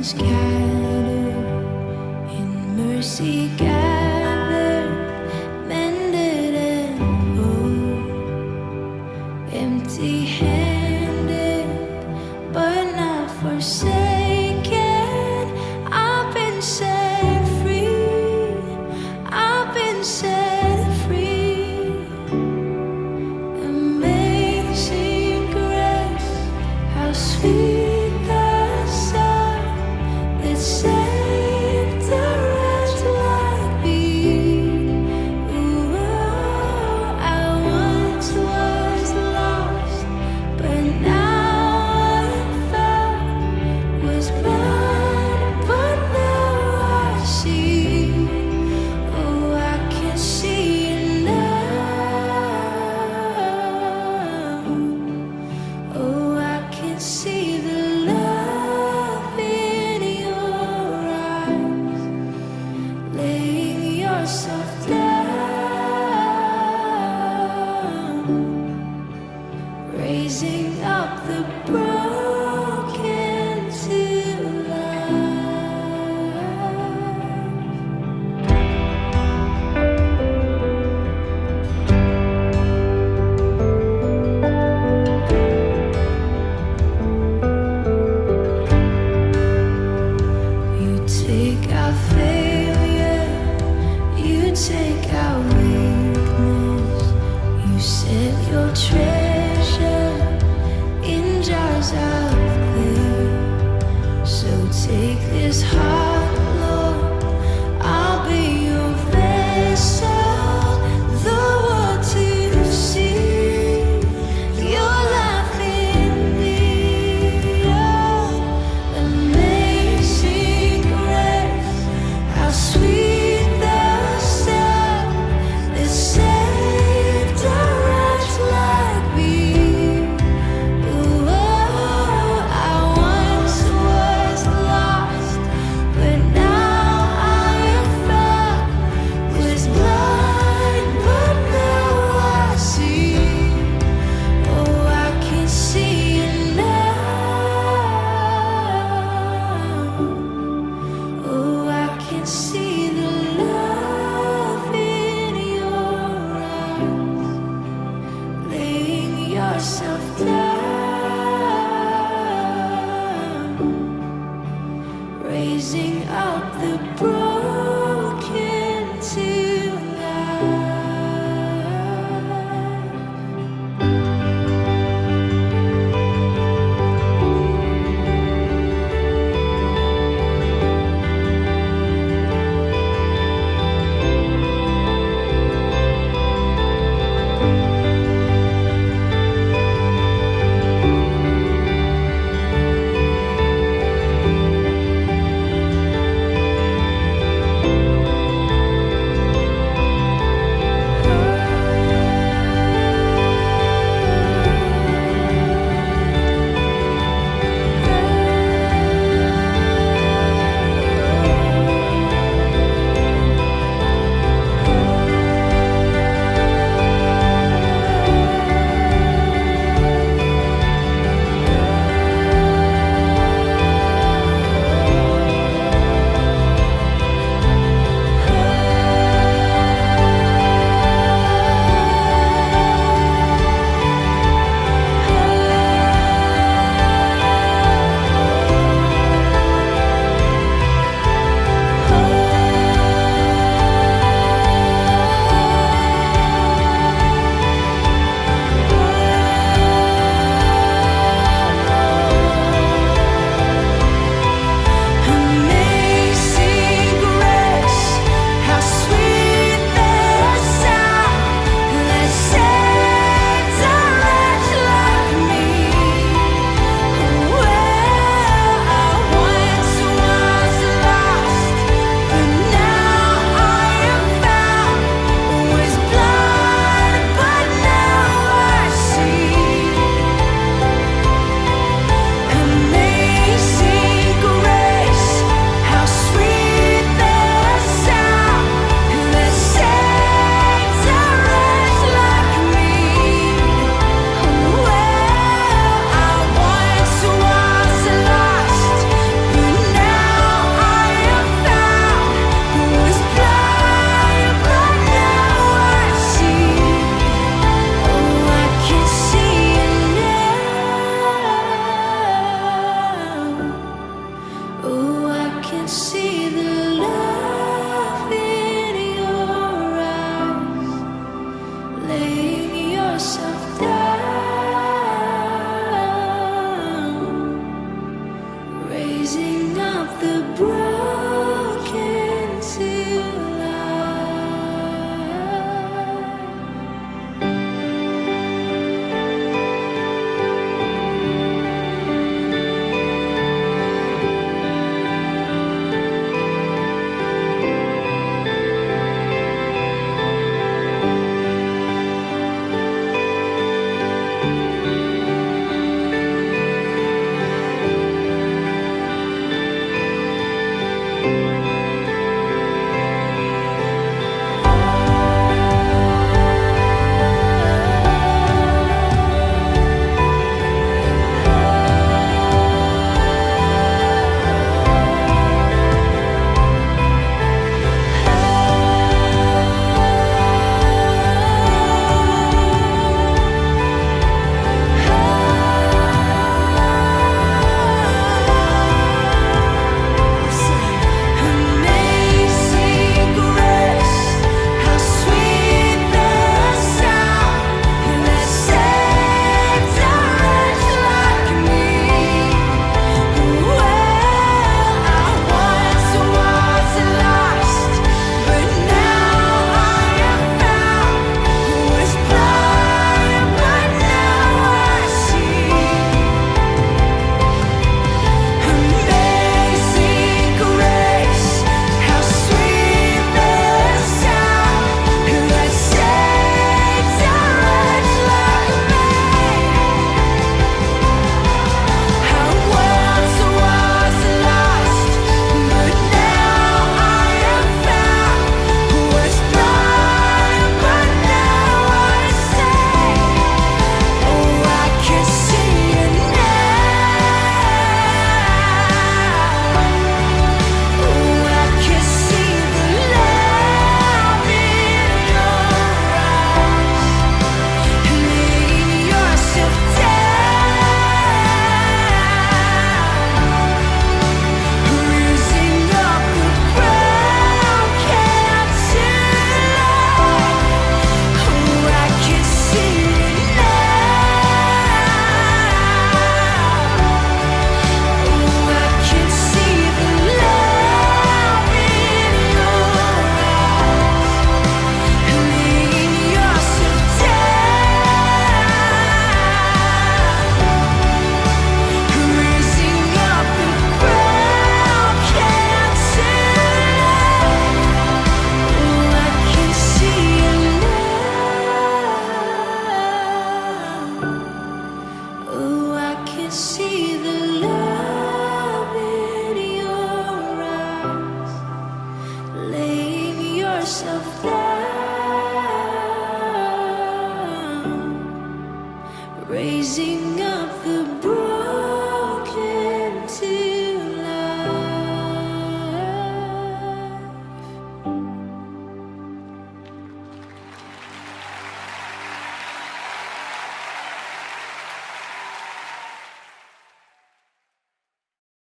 scattered, in mercy gathered, mended and whole, empty-handed, but not forsaken. I've been set free. I've been set free. Amazing grace, how sweet the sound that saved a wretch like me. Ooh, I once was lost, but now I'm found. Was blind, but now I see. Oh, I can see now. Oh, I can see the love in your eyes, laying yourself down, raising up the broken to life. You take our failure, you take our weakness, you set your treasure in jars of clay. So take this heart, Lord, I'll be your vessel, the world to see your life in me. Oh, amazing grace, how sweet the sound that saved a wretch like me. Ooh, I once was lost, but now I am found. Was blind, but now I see. Oh, I can see it now. Oh, I can see the love in your eyes, laying yourself down, raising up the broken.